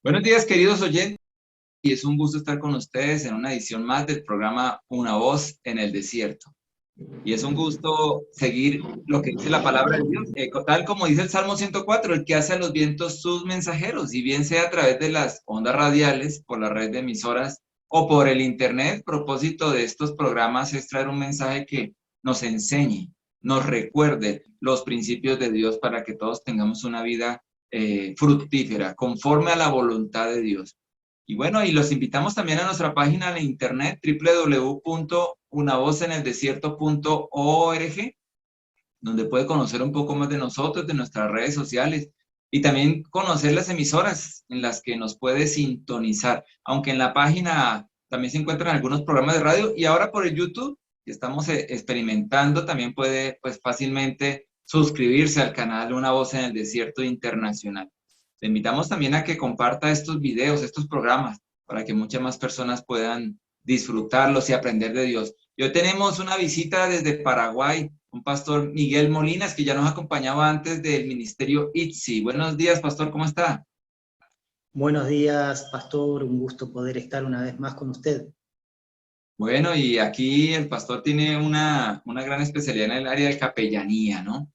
Buenos días, queridos oyentes, y es un gusto estar con ustedes en una edición más del programa Una Voz en el Desierto. Y es un gusto seguir lo que dice la palabra de Dios, tal como dice el Salmo 104, el que hace a los vientos sus mensajeros, y bien sea a través de las ondas radiales, por la red de emisoras o por el Internet. Propósito de estos programas es traer un mensaje que nos enseñe, nos recuerde los principios de Dios para que todos tengamos una vida fructífera, conforme a la voluntad de Dios. Y bueno, y los invitamos también a nuestra página de internet www.unavozeneldesierto.org, donde puede conocer un poco más de nosotros, de nuestras redes sociales y también conocer las emisoras en las que nos puede sintonizar, aunque en la página también se encuentran algunos programas de radio y ahora por el YouTube que estamos experimentando, también puede pues fácilmente suscribirse al canal Una Voz en el Desierto Internacional. Te invitamos también a que comparta estos videos, estos programas, para que muchas más personas puedan disfrutarlos y aprender de Dios. Y hoy tenemos una visita desde Paraguay, un pastor Miguel Molinas, que ya nos acompañaba antes del ministerio ITZY. Buenos días, pastor, ¿cómo está? Buenos días, pastor, un gusto poder estar una vez más con usted. Bueno, y aquí el pastor tiene una gran especialidad en el área de capellanía, ¿no?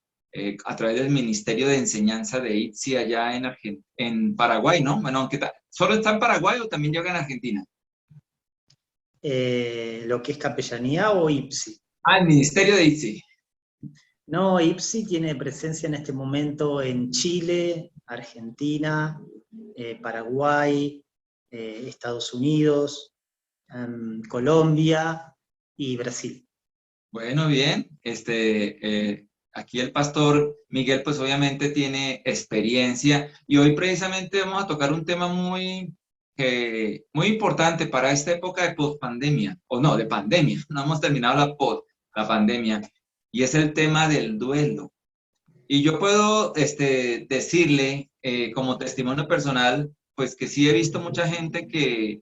A través del Ministerio de Enseñanza de ITZY allá en Paraguay, ¿no? Bueno, aunque ¿solo está en Paraguay o también llega en Argentina? ¿Lo que es capellanía o IPSI? Ah, el Ministerio de ITZY. No, IPSI tiene presencia en este momento en Chile, Argentina, Paraguay, Estados Unidos, Colombia y Brasil. Bueno, bien. Aquí el pastor Miguel, pues obviamente tiene experiencia y hoy precisamente vamos a tocar un tema muy importante para esta época de pospandemia, o no, de pandemia. No hemos terminado la pandemia, y es el tema del duelo. Y yo puedo decirle, como testimonio personal, pues que sí he visto mucha gente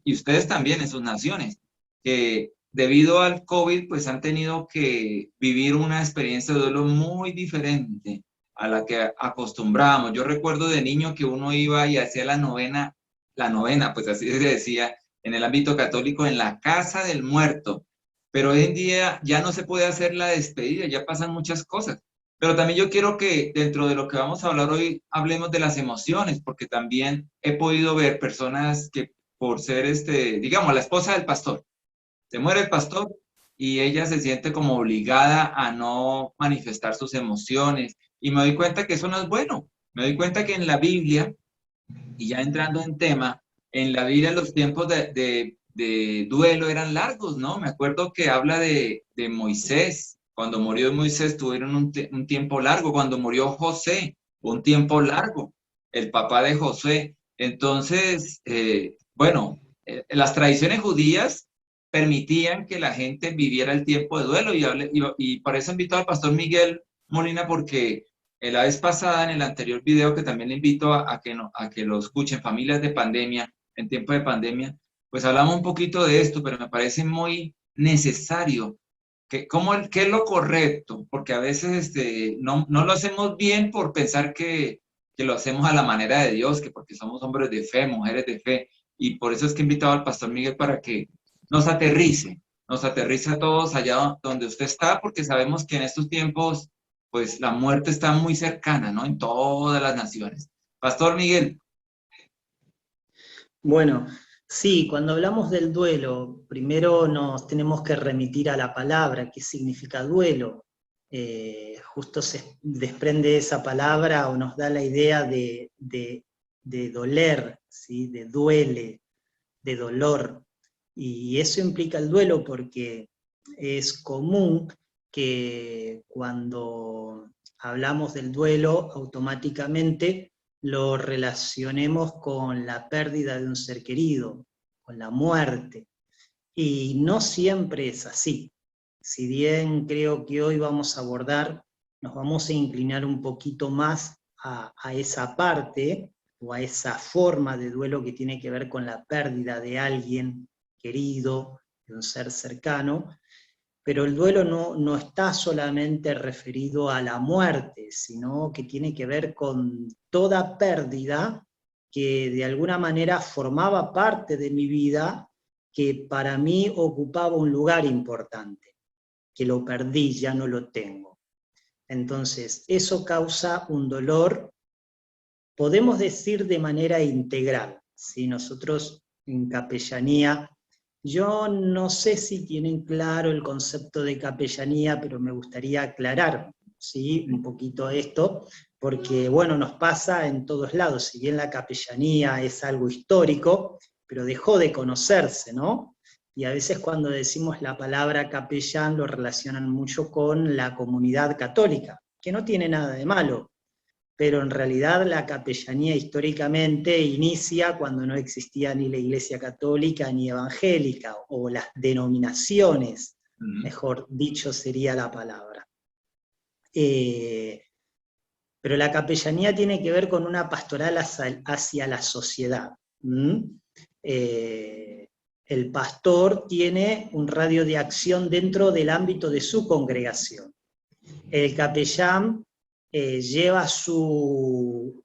y ustedes también en sus naciones, que debido al COVID, pues han tenido que vivir una experiencia de duelo muy diferente a la que acostumbrábamos. Yo recuerdo de niño que uno iba y hacía la novena, pues así se decía, en el ámbito católico, en la casa del muerto. Pero hoy en día ya no se puede hacer la despedida, ya pasan muchas cosas. Pero también yo quiero que dentro de lo que vamos a hablar hoy hablemos de las emociones, porque también he podido ver personas que por ser, digamos, la esposa del pastor, se muere el pastor y ella se siente como obligada a no manifestar sus emociones. Y me doy cuenta que eso no es bueno. Me doy cuenta que en la Biblia, y ya entrando en tema, en la Biblia los tiempos de duelo eran largos, ¿no? Me acuerdo que habla de Moisés. Cuando murió Moisés tuvieron un tiempo largo. Cuando murió José, un tiempo largo. El papá de José. Entonces, bueno, las tradiciones judías permitían que la gente viviera el tiempo de duelo y por eso invito al pastor Miguel Molina porque la vez pasada, en el anterior video, que también le invito a que lo escuchen, familias de pandemia, en tiempo de pandemia, pues hablamos un poquito de esto, pero me parece muy necesario. ¿Qué es lo correcto? Porque a veces no lo hacemos bien por pensar que lo hacemos a la manera de Dios, que porque somos hombres de fe, mujeres de fe, y por eso es que he invitado al pastor Miguel para que nos nos aterrice a todos allá donde usted está, porque sabemos que en estos tiempos pues la muerte está muy cercana, ¿no? En todas las naciones. Pastor Miguel. Bueno, sí, cuando hablamos del duelo, primero nos tenemos que remitir a la palabra, qué significa duelo. Justo se desprende esa palabra o nos da la idea de doler, ¿sí? De duele, de dolor. Y eso implica el duelo porque es común que cuando hablamos del duelo, automáticamente lo relacionemos con la pérdida de un ser querido, con la muerte. Y no siempre es así. Si bien creo que hoy vamos a abordar, nos vamos a inclinar un poquito más a esa parte o a esa forma de duelo que tiene que ver con la pérdida de alguien querido, de un ser cercano, pero el duelo no está solamente referido a la muerte, sino que tiene que ver con toda pérdida que de alguna manera formaba parte de mi vida, que para mí ocupaba un lugar importante, que lo perdí, ya no lo tengo. Entonces, eso causa un dolor, podemos decir de manera integral. Si nosotros en capellanía, yo no sé si tienen claro el concepto de capellanía, pero me gustaría aclarar, ¿sí?, un poquito esto, porque bueno, nos pasa en todos lados, si bien la capellanía es algo histórico, pero dejó de conocerse, ¿no? Y a veces cuando decimos la palabra capellán lo relacionan mucho con la comunidad católica, que no tiene nada de malo, pero en realidad la capellanía históricamente inicia cuando no existía ni la Iglesia Católica ni evangélica, o las denominaciones, mejor dicho sería la palabra. Pero la capellanía tiene que ver con una pastoral hacia la sociedad. El pastor tiene un radio de acción dentro del ámbito de su congregación. El capellán lleva su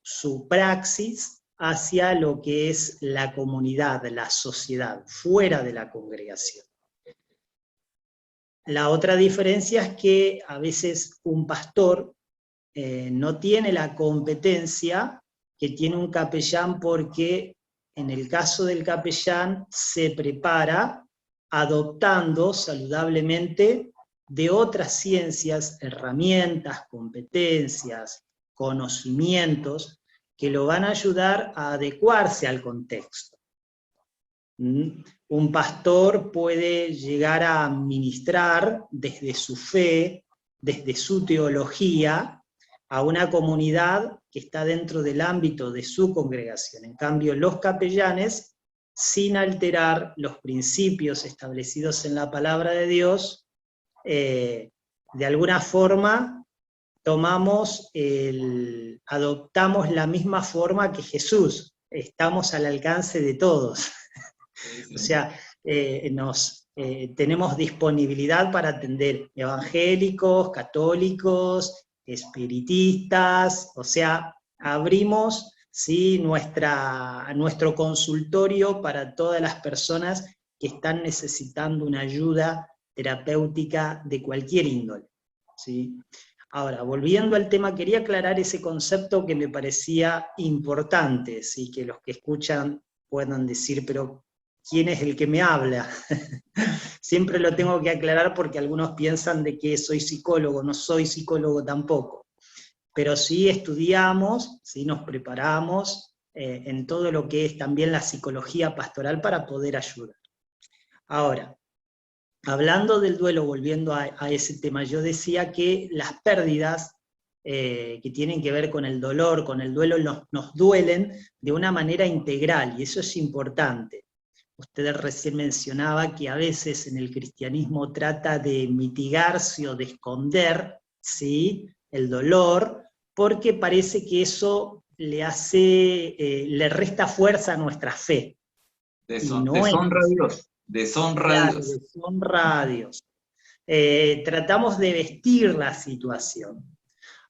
praxis hacia lo que es la comunidad, la sociedad, fuera de la congregación. La otra diferencia es que a veces un pastor no tiene la competencia que tiene un capellán, porque en el caso del capellán se prepara adoptando saludablemente de otras ciencias, herramientas, competencias, conocimientos que lo van a ayudar a adecuarse al contexto. Un pastor puede llegar a ministrar desde su fe, desde su teología, a una comunidad que está dentro del ámbito de su congregación. En cambio, los capellanes, sin alterar los principios establecidos en la palabra de Dios, de alguna forma adoptamos la misma forma que Jesús, estamos al alcance de todos. O sea, tenemos disponibilidad para atender evangélicos, católicos, espiritistas, o sea, abrimos, ¿sí?, nuestro consultorio para todas las personas que están necesitando una ayuda terapéutica de cualquier índole, ¿sí? Ahora, volviendo al tema, quería aclarar ese concepto que me parecía importante, ¿sí?, que los que escuchan puedan decir, pero ¿quién es el que me habla? Siempre lo tengo que aclarar porque algunos piensan de que soy psicólogo, no soy psicólogo tampoco, pero sí estudiamos, sí nos preparamos en todo lo que es también la psicología pastoral para poder ayudar. Ahora, hablando del duelo, volviendo a ese tema, yo decía que las pérdidas que tienen que ver con el dolor, con el duelo, nos duelen de una manera integral, y eso es importante. Usted recién mencionaba que a veces en el cristianismo trata de mitigarse o de esconder, ¿sí?, el dolor, porque parece que eso le resta fuerza a nuestra fe. Deshonra a Dios. Deshonra a Dios. Deshonra a Dios. Tratamos de vestir la situación.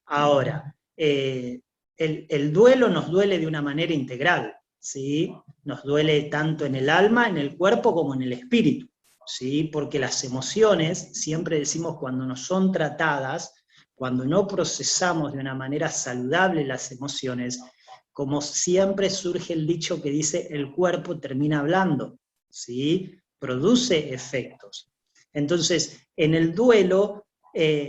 Ahora, el duelo nos duele de una manera integral, ¿sí? Nos duele tanto en el alma, en el cuerpo, como en el espíritu, ¿sí? Porque las emociones, siempre decimos, cuando no son tratadas, cuando no procesamos de una manera saludable las emociones, como siempre surge el dicho que dice, el cuerpo termina hablando, ¿sí? Produce efectos. Entonces, en el duelo,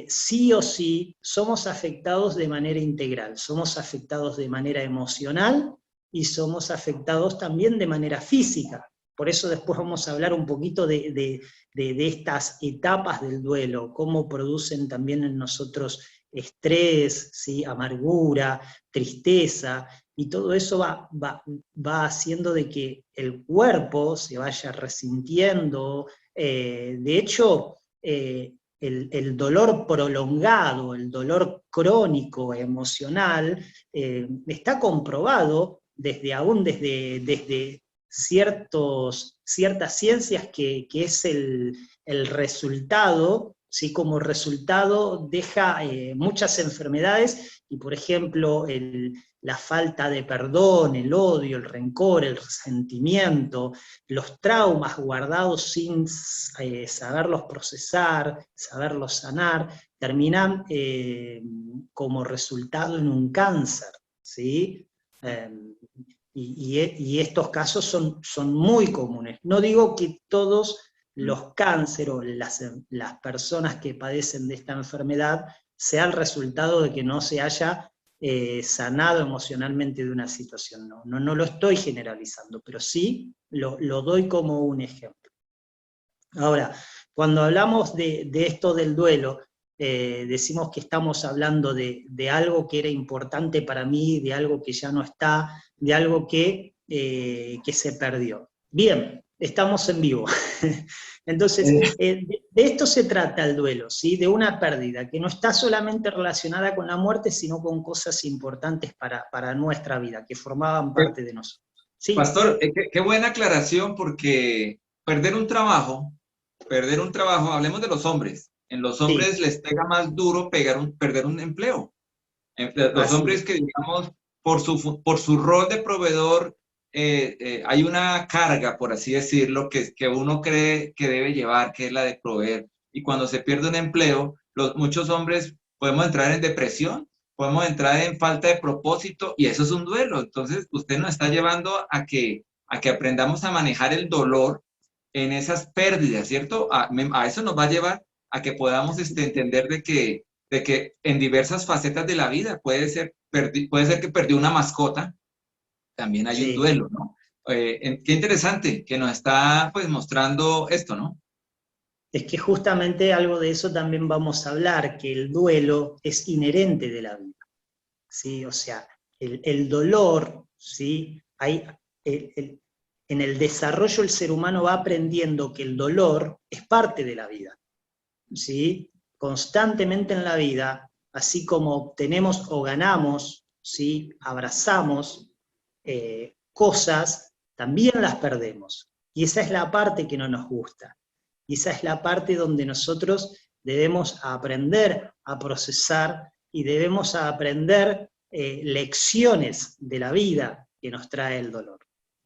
sí o sí, somos afectados de manera integral, somos afectados de manera emocional y somos afectados también de manera física. Por eso después vamos a hablar un poquito de estas etapas del duelo, cómo producen también en nosotros estrés, ¿sí?, amargura, tristeza, y todo eso va haciendo de que el cuerpo se vaya resintiendo. De hecho, el dolor prolongado, el dolor crónico emocional, está comprobado desde ciertas ciencias que es el resultado, ¿sí? Como resultado deja muchas enfermedades, y por ejemplo la falta de perdón, el odio, el rencor, el resentimiento, los traumas guardados sin saberlos procesar, saberlos sanar, terminan como resultado en un cáncer, ¿sí? Y estos casos son muy comunes. No digo que todos los cánceres o las personas que padecen de esta enfermedad sea el resultado de que no se haya sanado emocionalmente de una situación. No lo estoy generalizando, pero sí lo doy como un ejemplo. Ahora, cuando hablamos de esto del duelo, decimos que estamos hablando de algo que era importante para mí, de algo que ya no está, de algo que se perdió. Bien, estamos en vivo. Entonces, de esto se trata el duelo, ¿sí? De una pérdida que no está solamente relacionada con la muerte, sino con cosas importantes para nuestra vida, que formaban parte de nosotros. ¿Sí? Pastor, qué buena aclaración, porque perder un trabajo, hablemos de los hombres. En los hombres Sí, les pega más duro perder un empleo. Los así hombres es. que, digamos, por su rol de proveedor, hay una carga, por así decirlo, que uno cree que debe llevar, que es la de proveer. Y cuando se pierde un empleo, muchos hombres podemos entrar en depresión, podemos entrar en falta de propósito, y eso es un duelo. Entonces, usted nos está llevando a que aprendamos a manejar el dolor en esas pérdidas, ¿cierto? A eso nos va a llevar a que podamos entender de que en diversas facetas de la vida puede ser que perdió una mascota, también hay un Sí. duelo, ¿no? Qué interesante que nos está pues mostrando esto, ¿no? Es que justamente algo de eso también vamos a hablar, que el duelo es inherente de la vida, ¿sí? O sea, el dolor, ¿sí? En el desarrollo el ser humano va aprendiendo que el dolor es parte de la vida, ¿sí? Constantemente en la vida, así como obtenemos o ganamos, ¿sí? Abrazamos cosas, también las perdemos. Y esa es la parte que no nos gusta. Y esa es la parte donde nosotros debemos aprender a procesar y debemos aprender lecciones de la vida que nos trae el dolor.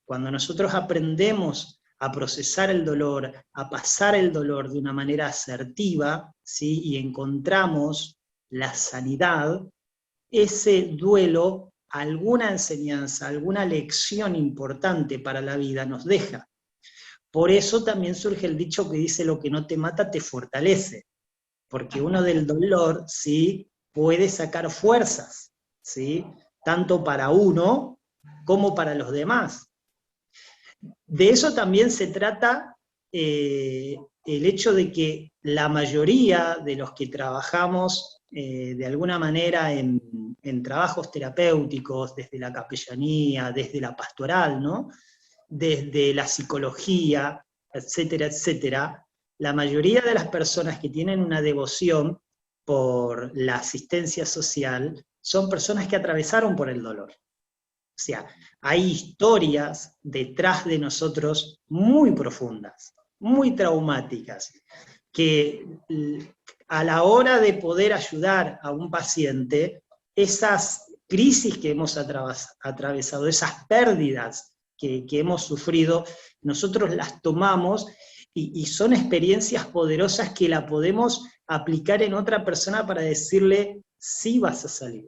Cuando nosotros aprendemos a procesar el dolor, a pasar el dolor de una manera asertiva, ¿sí? Y encontramos la sanidad, ese duelo alguna enseñanza, alguna lección importante para la vida nos deja. Por eso también surge el dicho que dice: lo que no te mata te fortalece, porque uno del dolor, ¿sí? Puede sacar fuerzas, ¿sí? Tanto para uno como para los demás. De eso también se trata el hecho de que la mayoría de los que trabajamos de alguna manera en trabajos terapéuticos, desde la capellanía, desde la pastoral, ¿no? Desde la psicología, etcétera, etcétera, la mayoría de las personas que tienen una devoción por la asistencia social son personas que atravesaron por el dolor. O sea, hay historias detrás de nosotros muy profundas, muy traumáticas, que a la hora de poder ayudar a un paciente, esas crisis que hemos atravesado, esas pérdidas que hemos sufrido, nosotros las tomamos y son experiencias poderosas que la podemos aplicar en otra persona para decirle: sí vas a salir,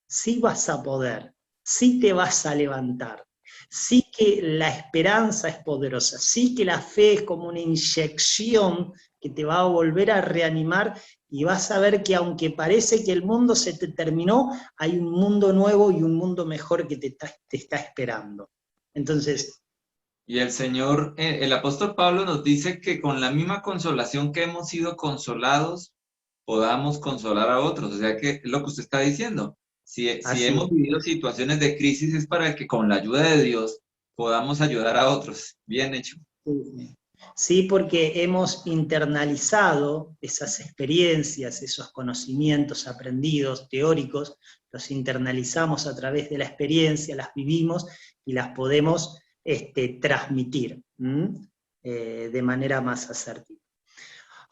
sí vas a poder, sí te vas a levantar, sí que la esperanza es poderosa, sí que la fe es como una inyección que te va a volver a reanimar, y vas a ver que aunque parece que el mundo se te terminó, hay un mundo nuevo y un mundo mejor que te está esperando. Entonces, Y el Señor, el apóstol Pablo nos dice que con la misma consolación que hemos sido consolados, podamos consolar a otros. O sea que es lo que usted está diciendo. Si así hemos es. vivido situaciones de crisis, es para que con la ayuda de Dios podamos ayudar a otros. Bien hecho. Sí, porque hemos internalizado esas experiencias, esos conocimientos aprendidos, teóricos, los internalizamos a través de la experiencia, las vivimos y las podemos transmitir de manera más asertiva.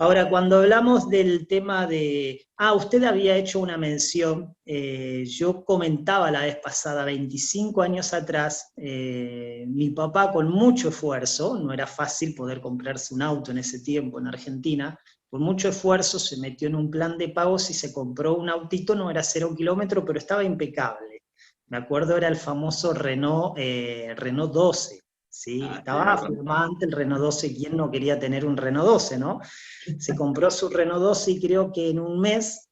Ahora, cuando hablamos del tema de... usted había hecho una mención, yo comentaba la vez pasada, 25 años atrás, mi papá con mucho esfuerzo, no era fácil poder comprarse un auto en ese tiempo en Argentina, con mucho esfuerzo se metió en un plan de pagos y se compró un autito, no era 0 kilómetro, pero estaba impecable. Me acuerdo era el famoso Renault 12, ¿sí? Ah, Estaba claro. flamante el Renault 12, ¿quién no quería tener un Renault 12, no? Se compró su Renault 12 y creo que en un mes,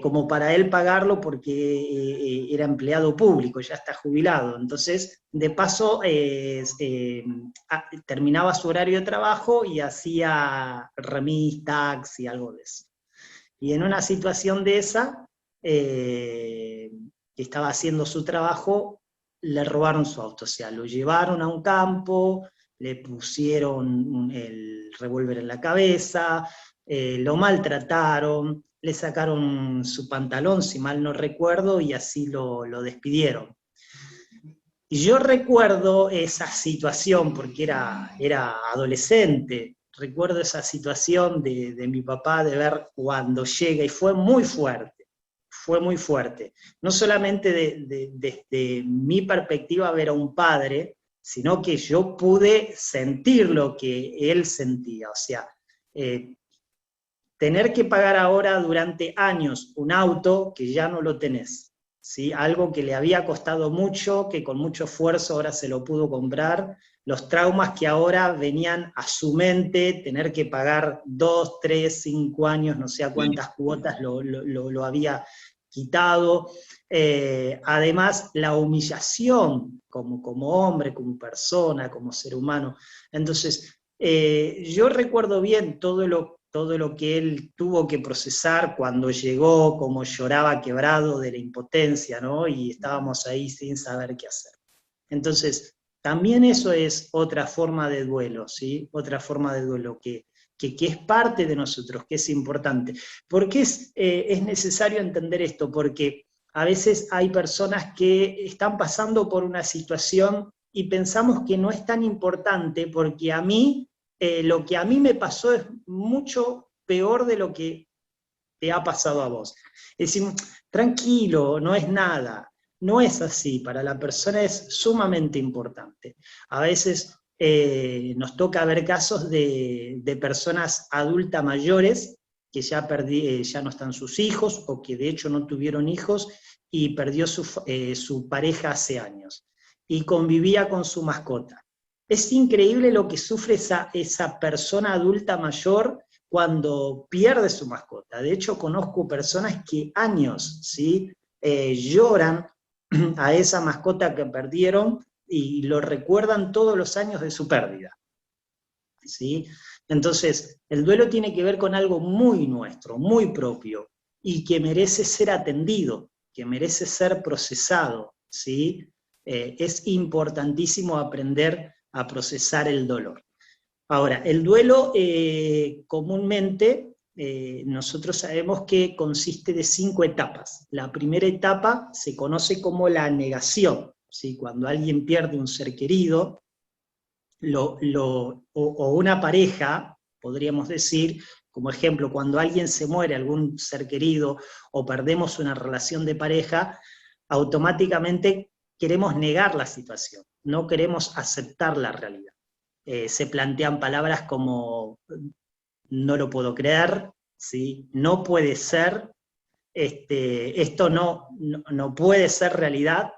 como para él pagarlo porque era empleado público, ya está jubilado. Entonces, de paso, terminaba su horario de trabajo y hacía remis, taxi, algo de eso. Y en una situación de esa, que estaba haciendo su trabajo, le robaron su auto, o sea, lo llevaron a un campo, le pusieron el revólver en la cabeza, lo maltrataron, le sacaron su pantalón, si mal no recuerdo, y así lo despidieron. Y yo recuerdo esa situación, porque era adolescente, recuerdo esa situación de mi papá, de ver cuando llega, y fue muy fuerte. No solamente desde mi perspectiva ver a un padre, sino que yo pude sentir lo que él sentía, o sea, eh, tener que pagar ahora durante años un auto que ya no lo tenés, ¿sí? Algo que le había costado mucho, que con mucho esfuerzo ahora se lo pudo comprar, los traumas que ahora venían a su mente, tener que pagar 2, 3, 5 años, no sé a Sí. cuántas cuotas lo había quitado. Además, la humillación como hombre, como persona, como ser humano. Entonces, yo recuerdo bien todo lo que él tuvo que procesar cuando llegó, como lloraba quebrado de la impotencia, ¿no? Y estábamos ahí sin saber qué hacer. Entonces, también eso es otra forma de duelo, ¿sí? Otra forma de duelo que es parte de nosotros, que es importante. ¿Por qué es necesario entender esto? Porque a veces hay personas que están pasando por una situación y pensamos que no es tan importante porque lo que a mí me pasó es mucho peor de lo que te ha pasado a vos. Decimos, tranquilo, no es nada. No es así, para la persona es sumamente importante. A veces nos toca ver casos de personas adultas mayores que ya no están sus hijos o que de hecho no tuvieron hijos y perdió su pareja hace años y convivía con su mascota. Es increíble lo que sufre esa persona adulta mayor cuando pierde su mascota. De hecho, conozco personas que años, ¿sí? Lloran a esa mascota que perdieron y lo recuerdan todos los años de su pérdida, ¿sí? Entonces, el duelo tiene que ver con algo muy nuestro, muy propio, y que merece ser atendido, que merece ser procesado, ¿sí? Es importantísimo aprender a procesar el dolor. Ahora, el duelo comúnmente nosotros sabemos que consiste de 5 etapas. La primera etapa se conoce como la negación, ¿sí? Cuando alguien pierde un ser querido, o una pareja, podríamos decir, como ejemplo, cuando alguien se muere, algún ser querido, o perdemos una relación de pareja, automáticamente queremos negar la situación, no queremos aceptar la realidad. Se plantean palabras como no lo puedo creer, ¿sí? No puede ser, esto no puede ser realidad,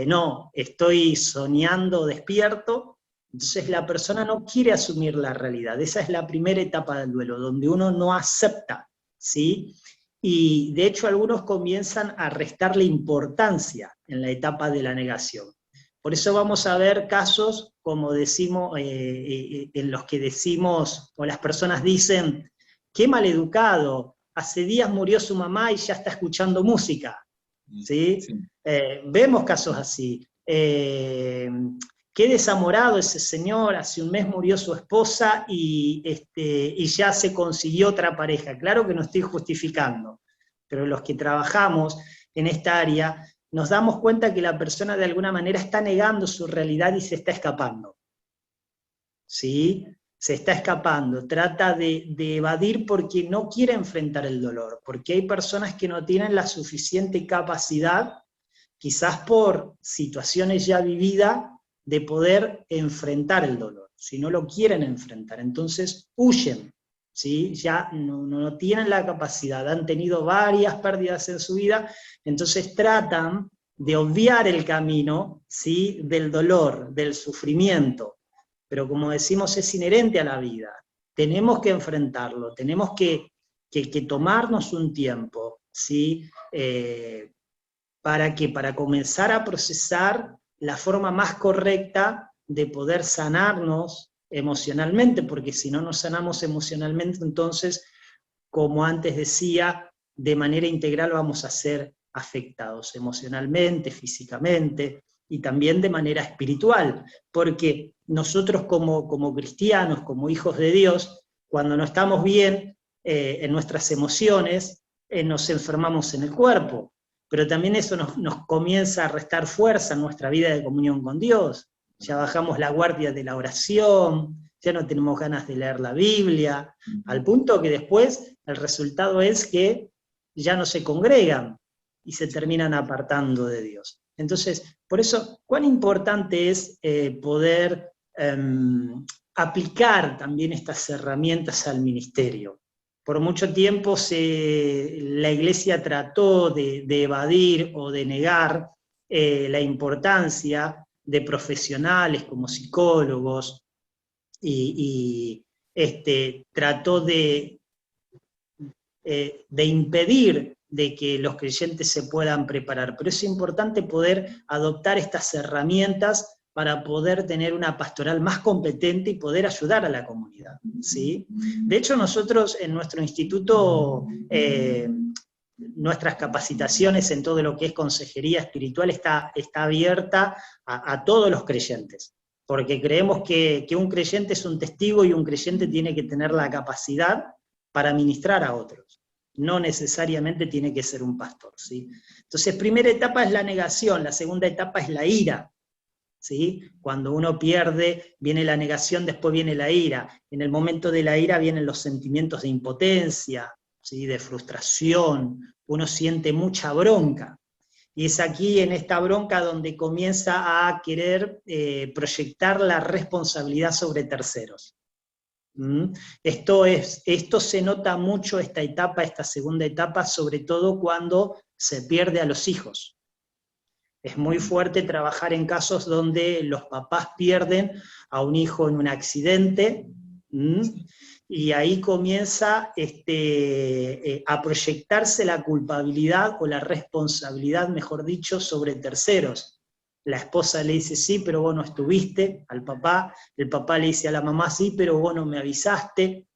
no, estoy soñando despierto. Entonces la persona no quiere asumir la realidad. Esa es la primera etapa del duelo, donde uno no acepta, ¿sí? Y de hecho algunos comienzan a restarle importancia en la etapa de la negación. Por eso vamos a ver casos, como decimos, en los que decimos, o las personas dicen, qué maleducado, hace días murió su mamá y ya está escuchando música, ¿sí? Sí. Vemos casos así. Qué desamorado ese señor, hace un mes murió su esposa y ya se consiguió otra pareja. Claro que no estoy justificando, pero los que trabajamos en esta área nos damos cuenta que la persona de alguna manera está negando su realidad y se está escapando, ¿sí? se está escapando, trata de evadir porque no quiere enfrentar el dolor, porque hay personas que no tienen la suficiente capacidad, quizás por situaciones ya vividas, de poder enfrentar el dolor, si no lo quieren enfrentar, entonces huyen, ¿sí? Ya no tienen la capacidad, han tenido varias pérdidas en su vida, entonces tratan de obviar el camino, ¿sí? Del dolor, del sufrimiento, pero como decimos es inherente a la vida, tenemos que enfrentarlo, tenemos que tomarnos un tiempo, ¿sí? Para comenzar a procesar la forma más correcta de poder sanarnos emocionalmente, porque si no nos sanamos emocionalmente, entonces, como antes decía, de manera integral vamos a ser afectados emocionalmente, físicamente y también de manera espiritual, porque nosotros como cristianos, como hijos de Dios, cuando no estamos bien en nuestras emociones, nos enfermamos en el cuerpo, pero también eso nos comienza a restar fuerza en nuestra vida de comunión con Dios. Ya bajamos la guardia de la oración, ya no tenemos ganas de leer la Biblia, al punto que después el resultado es que ya no se congregan y se terminan apartando de Dios. Entonces, por eso, cuán importante es poder aplicar también estas herramientas al ministerio. Por mucho tiempo la Iglesia trató de evadir o de negar la importancia de profesionales como psicólogos y trató de impedir de que los creyentes se puedan preparar. Pero es importante poder adoptar estas herramientas para poder tener una pastoral más competente y poder ayudar a la comunidad, ¿sí? De hecho, nosotros en nuestro instituto, nuestras capacitaciones en todo lo que es consejería espiritual está abierta a todos los creyentes, porque creemos que un creyente es un testigo y un creyente tiene que tener la capacidad para ministrar a otros. No necesariamente tiene que ser un pastor, ¿sí? Entonces, primera etapa es la negación, la segunda etapa es la ira, ¿sí? Cuando uno pierde, viene la negación, después viene la ira. En el momento de la ira vienen los sentimientos de impotencia, ¿sí? De frustración, uno siente mucha bronca. Y es aquí, en esta bronca, donde comienza a querer proyectar la responsabilidad sobre terceros. Esto se nota mucho, esta segunda etapa, sobre todo cuando se pierde a los hijos. Es muy fuerte trabajar en casos donde los papás pierden a un hijo en un accidente, y ahí comienza a proyectarse la culpabilidad o la responsabilidad, mejor dicho, sobre terceros. La esposa le dice, sí, pero vos no estuviste, al papá, el papá le dice a la mamá, sí, pero vos no me avisaste,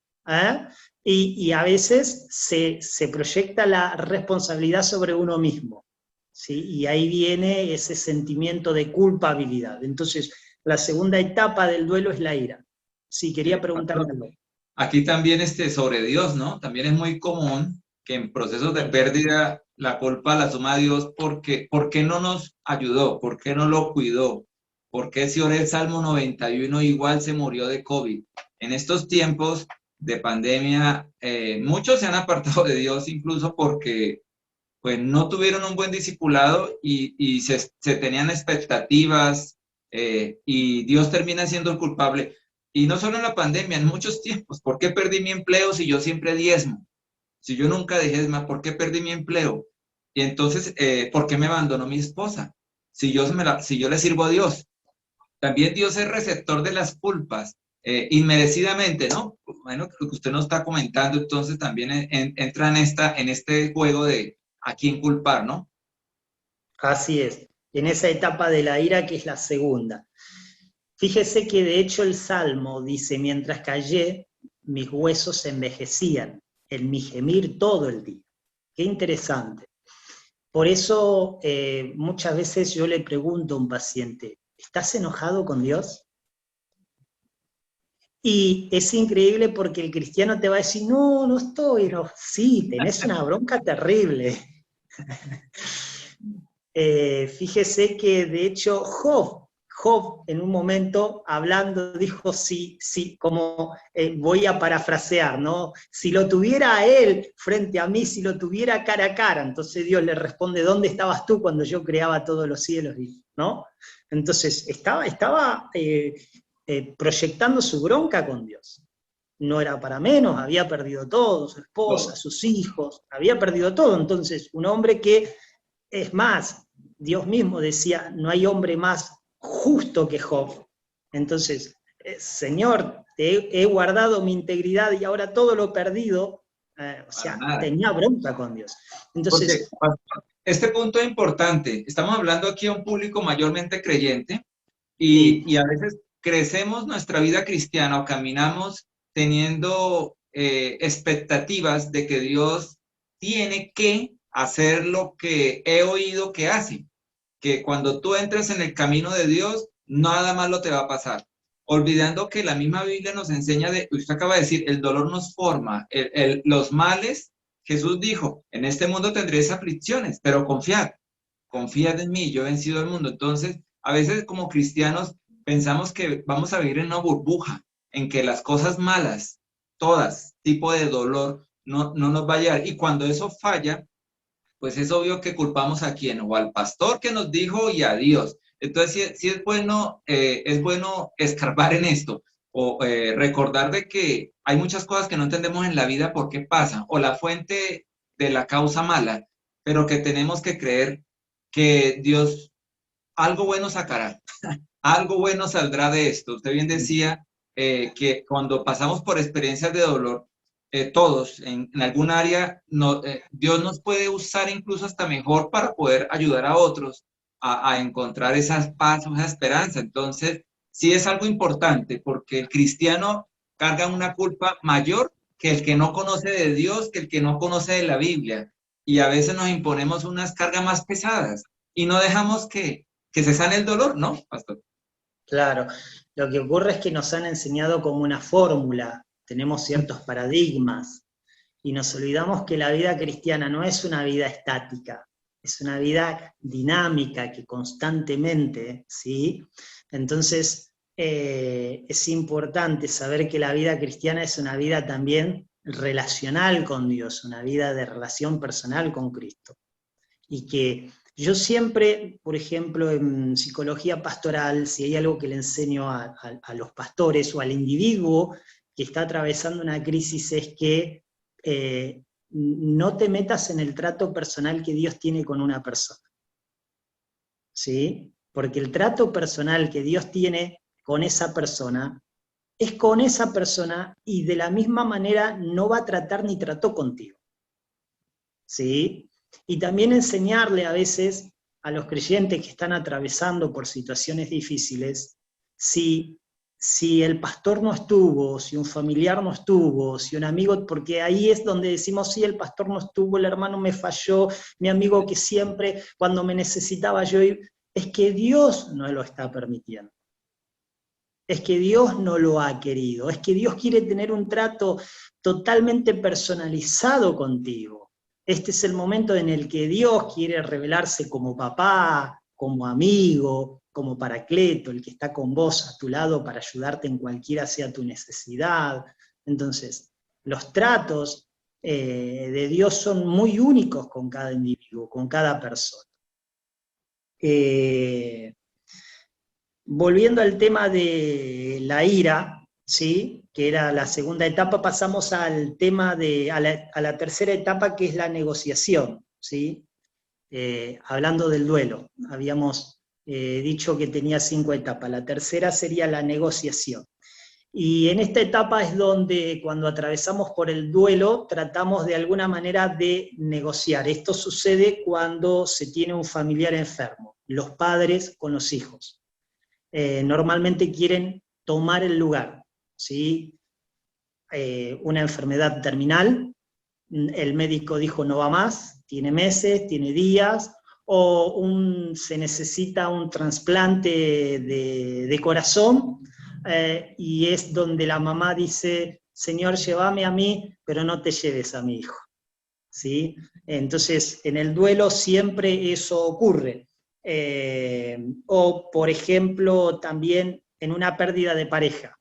y a veces se proyecta la responsabilidad sobre uno mismo, ¿sí? Y ahí viene ese sentimiento de culpabilidad. Entonces, la segunda etapa del duelo es la ira. Sí, quería preguntarle algo. Aquí también sobre Dios, ¿no? También es muy común que en procesos de pérdida la culpa la suma Dios porque ¿por qué no nos ayudó? ¿Por qué no lo cuidó? ¿Por qué si oré el Salmo 91 igual se murió de COVID? En estos tiempos de pandemia, muchos se han apartado de Dios incluso porque pues no tuvieron un buen discipulado y se tenían expectativas, y Dios termina siendo el culpable. Y no solo en la pandemia, en muchos tiempos. ¿Por qué perdí mi empleo si yo siempre diezmo? Si yo nunca dejé de más, ¿por qué perdí mi empleo? Y entonces, ¿por qué me abandonó mi esposa? Si yo le sirvo a Dios. También Dios es receptor de las culpas, inmerecidamente, ¿no? Bueno, lo que usted nos está comentando, entonces también entra en este juego de a quién culpar, ¿no? Así es, en esa etapa de la ira que es la segunda. Fíjese que de hecho el Salmo dice, mientras callé, mis huesos se envejecían, en mi gemir todo el día. Qué interesante. Por eso muchas veces yo le pregunto a un paciente, ¿estás enojado con Dios? Y es increíble porque el cristiano te va a decir, no, no estoy, no. Sí, tenés una bronca terrible. Fíjese que de hecho Job Job en un momento hablando dijo, sí, como voy a parafrasear, ¿no? Si lo tuviera a él frente a mí, si lo tuviera cara a cara, entonces Dios le responde, ¿dónde estabas tú cuando yo creaba todos los cielos? ¿No? Entonces estaba proyectando su bronca con Dios. No era para menos, había perdido todo, su esposa, sus hijos, había perdido todo. Entonces, un hombre que, es más, Dios mismo decía, no hay hombre más justo que Job. Entonces, Señor, te he guardado mi integridad y ahora todo lo perdido, o sea, tenía bronca con Dios. Entonces, porque este punto es importante. Estamos hablando aquí a un público mayormente creyente y a veces crecemos nuestra vida cristiana o caminamos teniendo expectativas de que Dios tiene que hacer lo que he oído que hace, que cuando tú entres en el camino de Dios, nada malo te va a pasar. Olvidando que la misma Biblia nos enseña usted acaba de decir, el dolor nos forma, los males, Jesús dijo, en este mundo tendréis aflicciones, pero confiad en mí, yo he vencido el mundo. Entonces, a veces como cristianos pensamos que vamos a vivir en una burbuja, en que las cosas malas, todas, tipo de dolor, no nos va a llegar. Y cuando eso falla, pues es obvio que culpamos a quién, o al pastor que nos dijo y a Dios. Entonces, sí es bueno escarbar en esto, o recordar de que hay muchas cosas que no entendemos en la vida por qué pasan, o la fuente de la causa mala, pero que tenemos que creer que Dios algo bueno sacará, algo bueno saldrá de esto. Usted bien decía que cuando pasamos por experiencias de dolor, todos en algún área, Dios nos puede usar incluso hasta mejor para poder ayudar a otros a encontrar esas paz, esa esperanza. Entonces, sí es algo importante porque el cristiano carga una culpa mayor que el que no conoce de Dios, que el que no conoce de la Biblia. Y a veces nos imponemos unas cargas más pesadas y no dejamos que se sane el dolor, ¿no, pastor? claro, lo que ocurre es que nos han enseñado como una fórmula, tenemos ciertos paradigmas, y nos olvidamos que la vida cristiana no es una vida estática, es una vida dinámica que constantemente, ¿sí? Entonces, es importante saber que la vida cristiana es una vida también relacional con Dios, una vida de relación personal con Cristo. Y que yo siempre, por ejemplo, en psicología pastoral, si hay algo que le enseño a los pastores o al individuo que está atravesando una crisis es que no te metas en el trato personal que Dios tiene con una persona. ¿Sí? Porque el trato personal que Dios tiene con esa persona es con esa persona y de la misma manera no va a tratar ni trató contigo. ¿Sí? Y también enseñarle a veces a los creyentes que están atravesando por situaciones difíciles, si el pastor no estuvo, si un familiar no estuvo, si un amigo, porque ahí es donde decimos, sí, el pastor no estuvo, el hermano me falló, mi amigo que siempre cuando me necesitaba yo, es que Dios no lo está permitiendo. Es que Dios no lo ha querido, es que Dios quiere tener un trato totalmente personalizado contigo. Este es el momento en el que Dios quiere revelarse como papá, como amigo, como paracleto, el que está con vos a tu lado para ayudarte en cualquiera sea tu necesidad. Entonces, los tratos de Dios son muy únicos con cada individuo, con cada persona. Volviendo al tema de la ira, ¿sí? Que era la segunda etapa, pasamos al tema a la tercera etapa, que es la negociación, ¿sí? Hablando del duelo, habíamos dicho que tenía 5 etapas, la tercera sería la negociación. Y en esta etapa es donde cuando atravesamos por el duelo tratamos de alguna manera de negociar. Esto sucede cuando se tiene un familiar enfermo, los padres con los hijos. Normalmente quieren tomar el lugar, ¿sí? Una enfermedad terminal, el médico dijo no va más, tiene meses, tiene días, o se necesita un trasplante de corazón, y es donde la mamá dice, Señor, llévame a mí, pero no te lleves a mi hijo. ¿Sí? Entonces, en el duelo siempre eso ocurre. O, por ejemplo, también en una pérdida de pareja.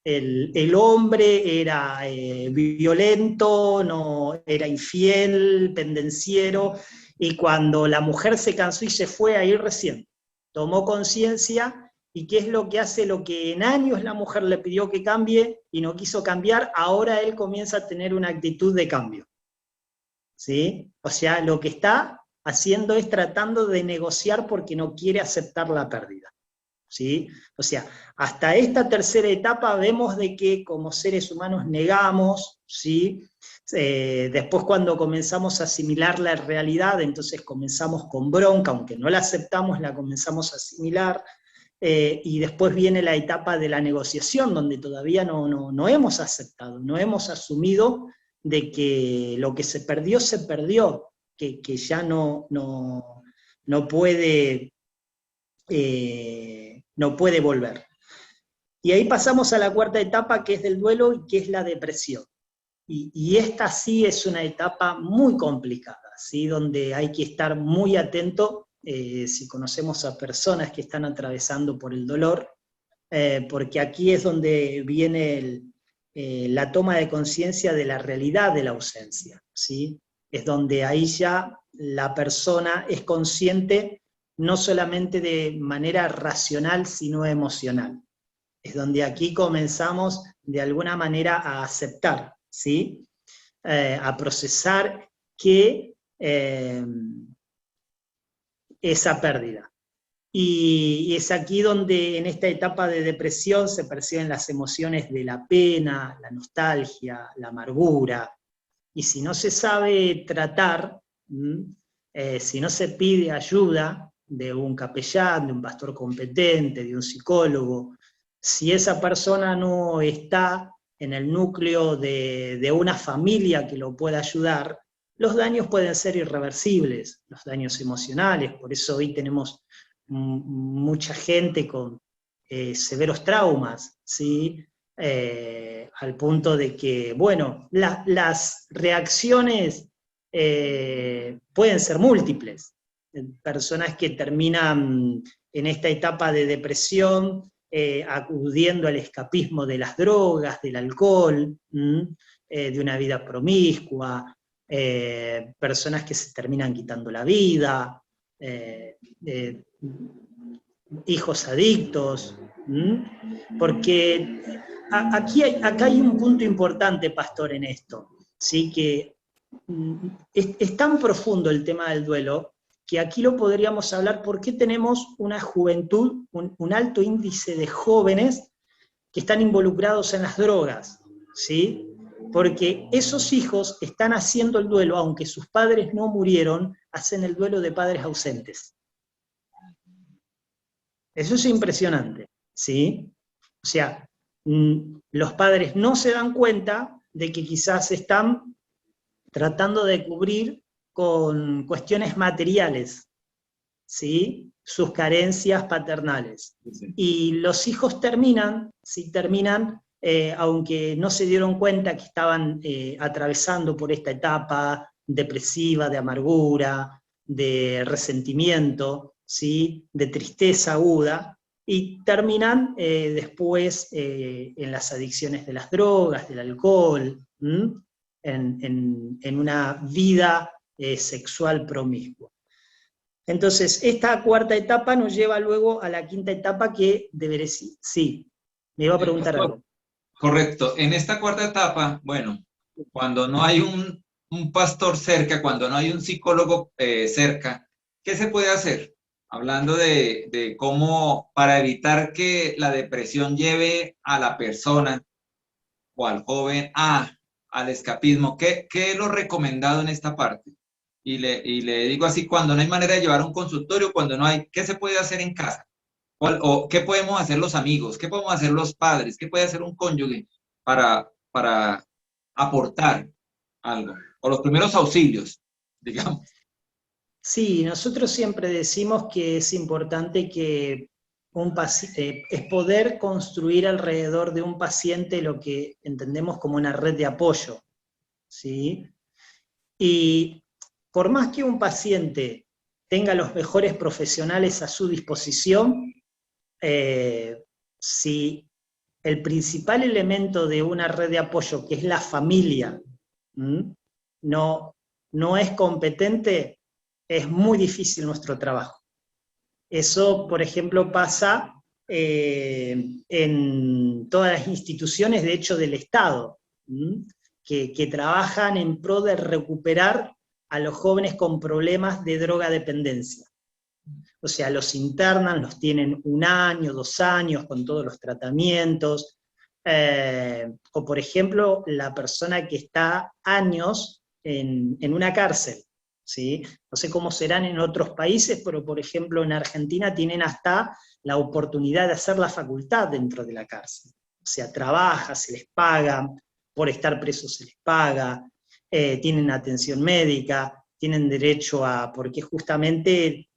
El hombre era violento, no, era infiel, pendenciero, y cuando la mujer se cansó y se fue ahí recién, tomó conciencia, y qué es lo que hace, lo que en años la mujer le pidió que cambie y no quiso cambiar, ahora él comienza a tener una actitud de cambio. ¿Sí? O sea, lo que está haciendo es tratando de negociar porque no quiere aceptar la pérdida. ¿Sí? O sea, hasta esta tercera etapa vemos de que como seres humanos negamos, ¿sí? Después cuando comenzamos a asimilar la realidad, entonces comenzamos con bronca, aunque no la aceptamos, la comenzamos a asimilar, y después viene la etapa de la negociación, donde todavía no hemos aceptado, no hemos asumido de que lo que se perdió, que ya no puede... no puede volver. Y ahí pasamos a la cuarta etapa, que es del duelo, y que es la depresión. Y esta sí es una etapa muy complicada, ¿sí? Donde hay que estar muy atento si conocemos a personas que están atravesando por el dolor, porque aquí es donde viene la toma de conciencia de la realidad de la ausencia, ¿sí? Es donde ahí ya la persona es consciente no solamente de manera racional, sino emocional. Es donde aquí comenzamos de alguna manera a aceptar, ¿sí? A procesar que esa pérdida. Y es aquí donde en esta etapa de depresión se perciben las emociones de la pena, la nostalgia, la amargura, y si no se sabe tratar, si no se pide ayuda de un capellán, de un pastor competente, de un psicólogo, si esa persona no está en el núcleo de una familia que lo pueda ayudar, los daños pueden ser irreversibles, los daños emocionales. Por eso hoy tenemos mucha gente con severos traumas, ¿sí? Al punto de que, bueno, las reacciones pueden ser múltiples. Personas que terminan en esta etapa de depresión acudiendo al escapismo de las drogas, del alcohol, de una vida promiscua, personas que se terminan quitando la vida, hijos adictos, porque acá hay un punto importante, Pastor, en esto, ¿sí? Que es tan profundo el tema del duelo, que aquí lo podríamos hablar porque tenemos una juventud, un alto índice de jóvenes que están involucrados en las drogas, ¿sí? Porque esos hijos están haciendo el duelo, aunque sus padres no murieron, hacen el duelo de padres ausentes. Eso es impresionante, ¿sí? O sea, los padres no se dan cuenta de que quizás están tratando de cubrir con cuestiones materiales, ¿sí? Sus carencias paternales. Sí. Y los hijos terminan, aunque no se dieron cuenta que estaban atravesando por esta etapa depresiva, de amargura, de resentimiento, ¿sí? De tristeza aguda, y terminan después en las adicciones de las drogas, del alcohol, en una vida sexual promiscua. Entonces, esta cuarta etapa nos lleva luego a la quinta etapa que debería... Sí, me iba a preguntar algo. Correcto. En esta cuarta etapa, bueno, cuando no hay un pastor cerca, cuando no hay un psicólogo cerca, ¿qué se puede hacer? Hablando de cómo, para evitar que la depresión lleve a la persona o al joven al escapismo, ¿qué es lo recomendado en esta parte? Y le digo así, cuando no hay manera de llevar un consultorio, cuando no hay, ¿qué se puede hacer en casa? ¿O qué podemos hacer los amigos? ¿Qué podemos hacer los padres? ¿Qué puede hacer un cónyuge para aportar algo? O los primeros auxilios, digamos. Sí, nosotros siempre decimos que es importante que es poder construir alrededor de un paciente lo que entendemos como una red de apoyo, ¿sí? Y por más que un paciente tenga los mejores profesionales a su disposición, si el principal elemento de una red de apoyo, que es la familia, no es competente, es muy difícil nuestro trabajo. Eso, por ejemplo, pasa en todas las instituciones, de hecho, del Estado, que trabajan en pro de recuperar a los jóvenes con problemas de drogadependencia. O sea, los internan, los tienen 1 año, 2 años con todos los tratamientos, o por ejemplo, la persona que está años en una cárcel, ¿sí? No sé cómo serán en otros países, pero por ejemplo en Argentina tienen hasta la oportunidad de hacer la facultad dentro de la cárcel. O sea, trabaja, se les paga, por estar presos se les paga, tienen atención médica, tienen derecho a, porque justamente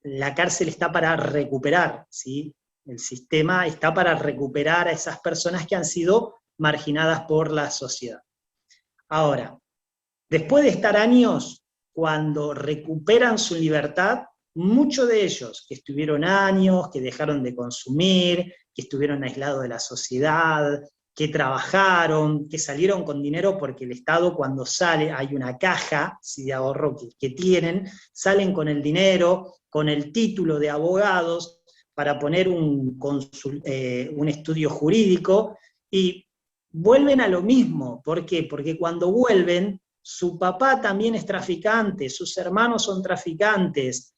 la cárcel está para recuperar, ¿sí? El sistema está para recuperar a esas personas que han sido marginadas por la sociedad. Ahora, después de estar años, cuando recuperan su libertad, muchos de ellos que estuvieron años, que dejaron de consumir, que estuvieron aislados de la sociedad, que trabajaron, que salieron con dinero porque el Estado cuando sale, hay una caja ¿sí? de ahorro que tienen, salen con el dinero, con el título de abogados, para poner un estudio jurídico, y vuelven a lo mismo. ¿Por qué? Porque cuando vuelven, su papá también es traficante, sus hermanos son traficantes,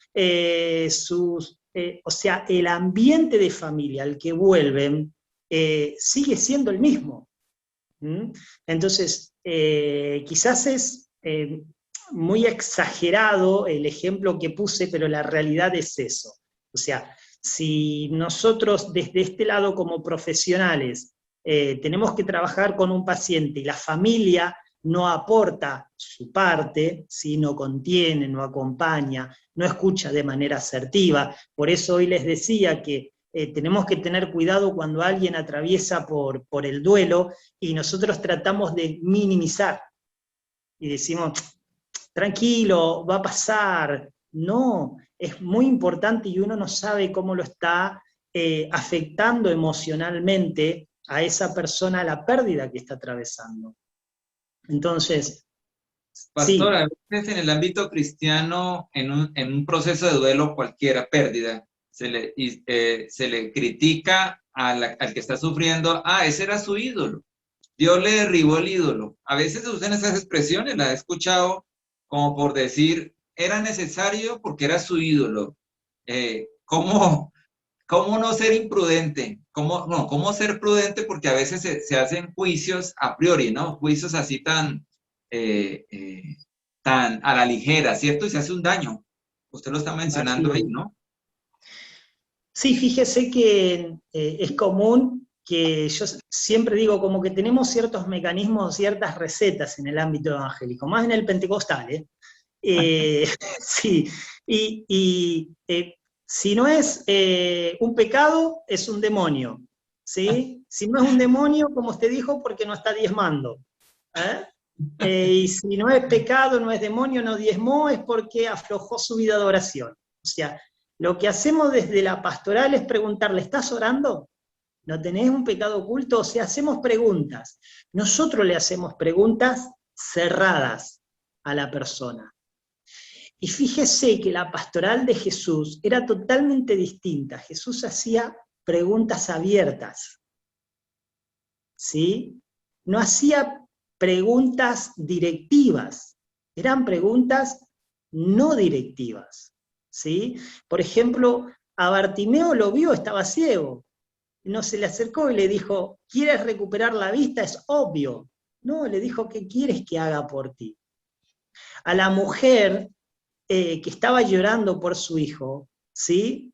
o sea, el ambiente de familia al que vuelven sigue siendo el mismo. Entonces, quizás es muy exagerado el ejemplo que puse, pero la realidad es eso. O sea, si nosotros desde este lado como profesionales tenemos que trabajar con un paciente y la familia no aporta su parte, ¿sí? No contiene, no acompaña, no escucha de manera asertiva. Por eso hoy les decía que tenemos que tener cuidado cuando alguien atraviesa por el duelo y nosotros tratamos de minimizar y decimos, tranquilo, va a pasar. No, es muy importante y uno no sabe cómo lo está afectando emocionalmente a esa persona la pérdida que está atravesando. Entonces, Pastor, sí. a veces en el ámbito cristiano, en un proceso de duelo, cualquiera pérdida, se le critica al que está sufriendo, ese era su ídolo, Dios le derribó el ídolo. A veces se usan esas expresiones, las he escuchado como por decir, era necesario porque era su ídolo. ¿Cómo, ¿Cómo no ser imprudente? ¿Cómo ser prudente? Porque a veces se hacen juicios a priori, ¿no? Juicios así eh, eh, tan a la ligera, ¿cierto? Y se hace un daño. Usted lo está Así mencionando ahí, es. ¿no? Sí, fíjese que es común que yo siempre digo como que tenemos ciertos mecanismos, ciertas recetas en el ámbito evangélico, más en el pentecostal, ¿eh? Sí, si no es un pecado, es un demonio, ¿sí? Si no es un demonio, como usted dijo, porque no está diezmando, ¿eh? Y si no es pecado, no es demonio, no diezmó, es porque aflojó su vida de oración. O sea, lo que hacemos desde la pastoral es preguntarle, ¿estás orando? ¿No tenés un pecado oculto? O sea, hacemos preguntas. Nosotros le hacemos preguntas cerradas a la persona. Y fíjese que la pastoral de Jesús era totalmente distinta. Jesús hacía preguntas abiertas, ¿sí? No hacía preguntas directivas, eran preguntas no directivas, ¿sí? Por ejemplo, a Bartimeo lo vio, estaba ciego, no se le acercó y le dijo, ¿quieres recuperar la vista? Es obvio. No, le dijo, ¿qué quieres que haga por ti? A la mujer que estaba llorando por su hijo, ¿sí?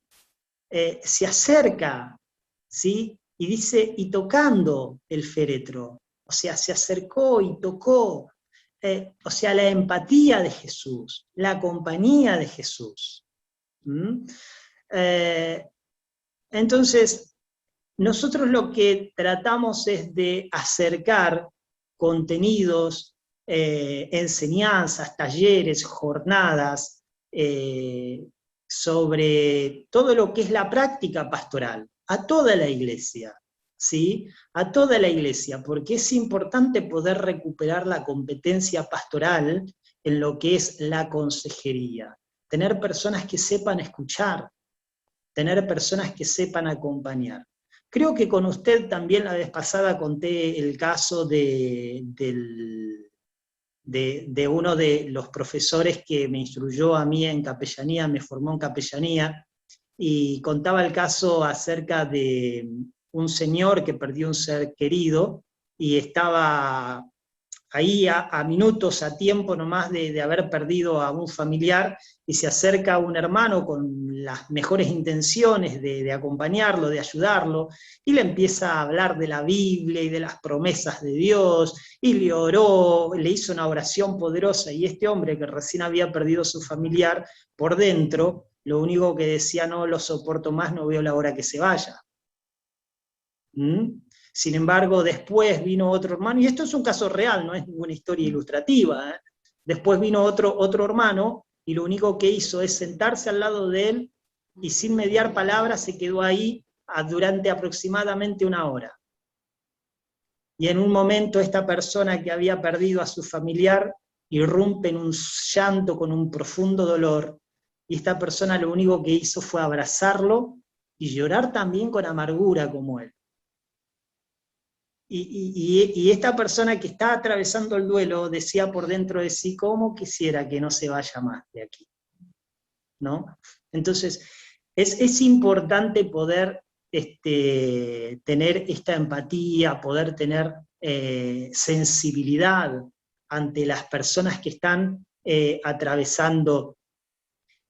Se acerca, ¿sí? Y dice, y tocando el féretro, o sea, se acercó y tocó, o sea, la empatía de Jesús, la compañía de Jesús. Entonces, nosotros lo que tratamos es de acercar contenidos, enseñanzas, talleres, jornadas, sobre todo lo que es la práctica pastoral, a toda la iglesia, ¿sí? A toda la iglesia, porque es importante poder recuperar la competencia pastoral en lo que es la consejería. Tener personas que sepan escuchar, tener personas que sepan acompañar. Creo que con usted también la vez pasada conté el caso de uno de los profesores que me instruyó a mí en capellanía, me formó en capellanía, y contaba el caso acerca de un señor que perdió un ser querido y estaba ahí a minutos, a tiempo nomás de haber perdido a un familiar, y se acerca a un hermano con las mejores intenciones de acompañarlo, de ayudarlo, y le empieza a hablar de la Biblia y de las promesas de Dios, y le oró, le hizo una oración poderosa, y este hombre que recién había perdido a su familiar, por dentro, lo único que decía: no lo soporto más, no veo la hora que se vaya. ¿Mm? Sin embargo, después vino otro hermano, y esto es un caso real, no es ninguna historia ilustrativa, ¿eh? Después vino otro hermano, y lo único que hizo es sentarse al lado de él, y sin mediar palabras se quedó ahí durante aproximadamente una hora. Y en un momento esta persona que había perdido a su familiar irrumpe en un llanto con un profundo dolor, y esta persona lo único que hizo fue abrazarlo y llorar también con amargura como él. Y esta persona que está atravesando el duelo decía por dentro de sí: ¿cómo quisiera que no se vaya más de aquí? ¿No? Entonces, es importante poder tener esta empatía, poder tener sensibilidad ante las personas que están atravesando.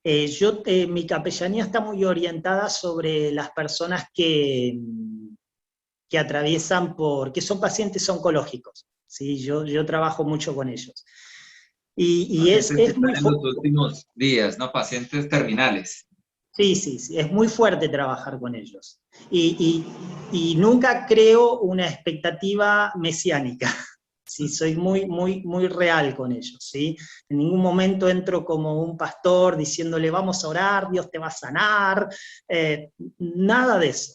Mi capellanía está muy orientada sobre las personas que atraviesan que son pacientes oncológicos, ¿sí? Yo trabajo mucho con ellos. Y Pacientes que es están muy en los fuerte. últimos días, ¿no? Pacientes terminales. Sí, sí, sí, es muy fuerte trabajar con ellos. Y nunca creo una expectativa mesiánica. Sí, soy muy real con ellos, ¿sí? En ningún momento entro como un pastor diciéndole: vamos a orar, Dios te va a sanar, nada de eso.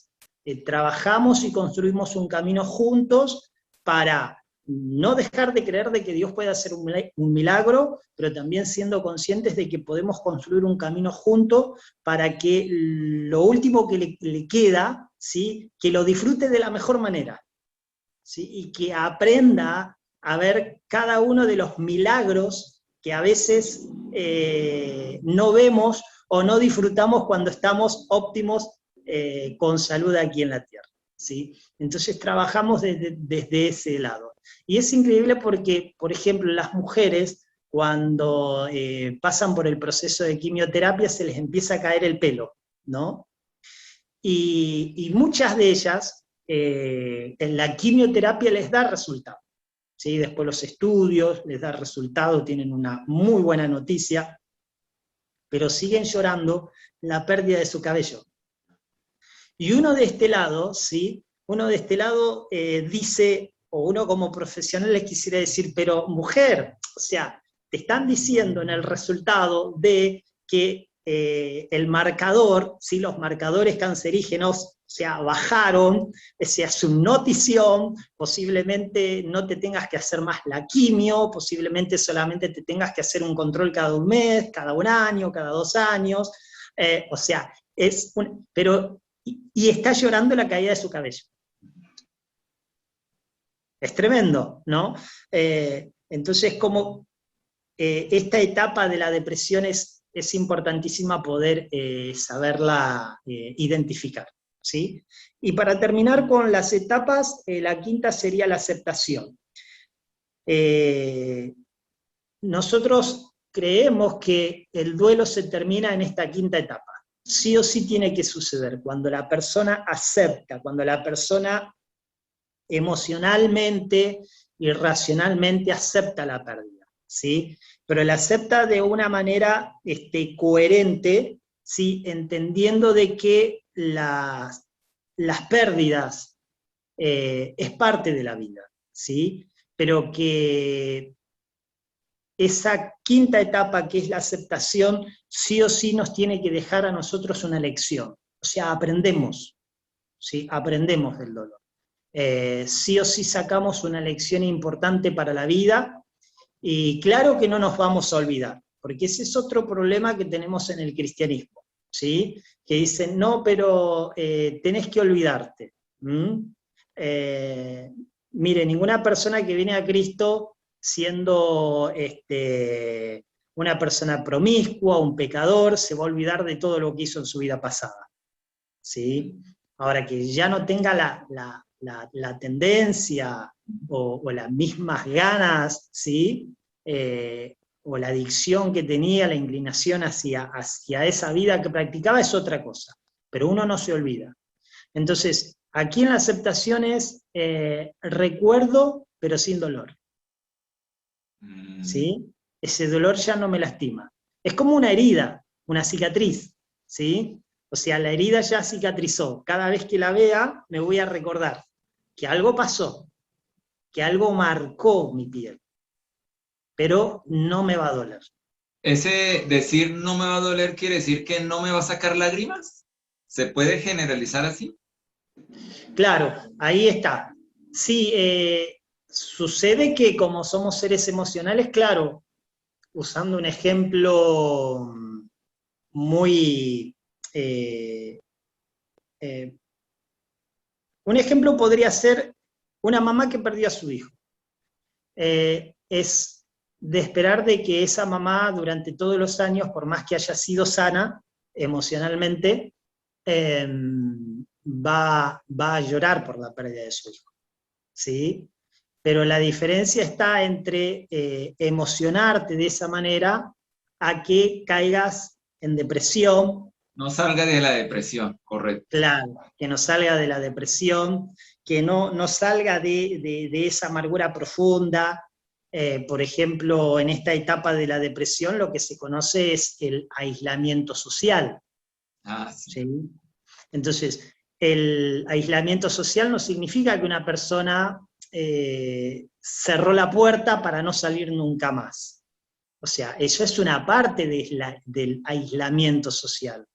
Trabajamos y construimos un camino juntos para no dejar de creer de que Dios puede hacer un milagro, pero también siendo conscientes de que podemos construir un camino juntos para que lo último que le queda, ¿sí?, que lo disfrute de la mejor manera, ¿sí?, y que aprenda a ver cada uno de los milagros que a veces no vemos o no disfrutamos cuando estamos óptimos con salud aquí en la tierra, ¿sí? Entonces trabajamos desde ese lado. Y es increíble porque, por ejemplo, las mujeres, cuando pasan por el proceso de quimioterapia, se les empieza a caer el pelo, ¿no? Y muchas de ellas, en la quimioterapia les da resultado, ¿sí? Después los estudios les da resultado, tienen una muy buena noticia, pero siguen llorando la pérdida de su cabello. Y uno de este lado, ¿sí?, uno de este lado dice, o uno como profesional les quisiera decir: pero mujer, o sea, te están diciendo en el resultado de que el marcador, ¿sí?, los marcadores cancerígenos, o sea, bajaron, se hace una notición, posiblemente no te tengas que hacer más la quimio, posiblemente solamente te tengas que hacer un control cada un mes, cada un año, cada 2 años, o sea, pero y está llorando la caída de su cabello. Es tremendo, ¿no? Entonces, como esta etapa de la depresión es importantísima poder saberla identificar, ¿sí? Y para terminar con las etapas, la quinta sería la aceptación. Nosotros creemos que el duelo se termina en esta quinta etapa. Sí o sí tiene que suceder, cuando la persona acepta, cuando la persona emocionalmente y racionalmente acepta la pérdida, ¿sí? Pero la acepta de una manera coherente, ¿sí?, entendiendo de que las pérdidas es parte de la vida, ¿sí?, pero que esa quinta etapa que es la aceptación, sí o sí nos tiene que dejar a nosotros una lección. O sea, aprendemos, ¿sí? Aprendemos del dolor. Sí o sí sacamos una lección importante para la vida, y claro que no nos vamos a olvidar, porque ese es otro problema que tenemos en el cristianismo, ¿sí? Que dicen, no, pero tenés que olvidarte. Mire, ninguna persona que viene a Cristo siendo una persona promiscua, un pecador, se va a olvidar de todo lo que hizo en su vida pasada, ¿sí? Ahora, que ya no tenga la tendencia o las mismas ganas, ¿sí? O la adicción que tenía, la inclinación hacia esa vida que practicaba es otra cosa, pero uno no se olvida. Entonces, aquí en la aceptación es recuerdo, pero sin dolor, ¿sí? Ese dolor ya no me lastima. Es como una herida, una cicatriz, ¿sí? O sea, la herida ya cicatrizó. Cada vez que la vea, me voy a recordar que algo pasó, que algo marcó mi piel, pero no me va a doler. Ese decir no me va a doler quiere decir que no me va a sacar lágrimas. ¿Se puede generalizar así? Claro, ahí está. Sí, sucede que como somos seres emocionales, claro, usando un ejemplo muy... eh, eh, un ejemplo podría ser una mamá que perdió a su hijo. Es de esperar de que esa mamá durante todos los años, por más que haya sido sana emocionalmente, eh, va a llorar por la pérdida de su hijo, ¿sí? Pero la diferencia está entre emocionarte de esa manera a que caigas en depresión. No salga de la depresión, correcto. Claro, que no salga de la depresión, que no salga de esa amargura profunda. Por ejemplo, en esta etapa de la depresión lo que se conoce es el aislamiento social, Ah, sí. ¿sí? Entonces, el aislamiento social no significa que una persona cerró la puerta para no salir nunca más. O sea, eso es una parte del aislamiento social.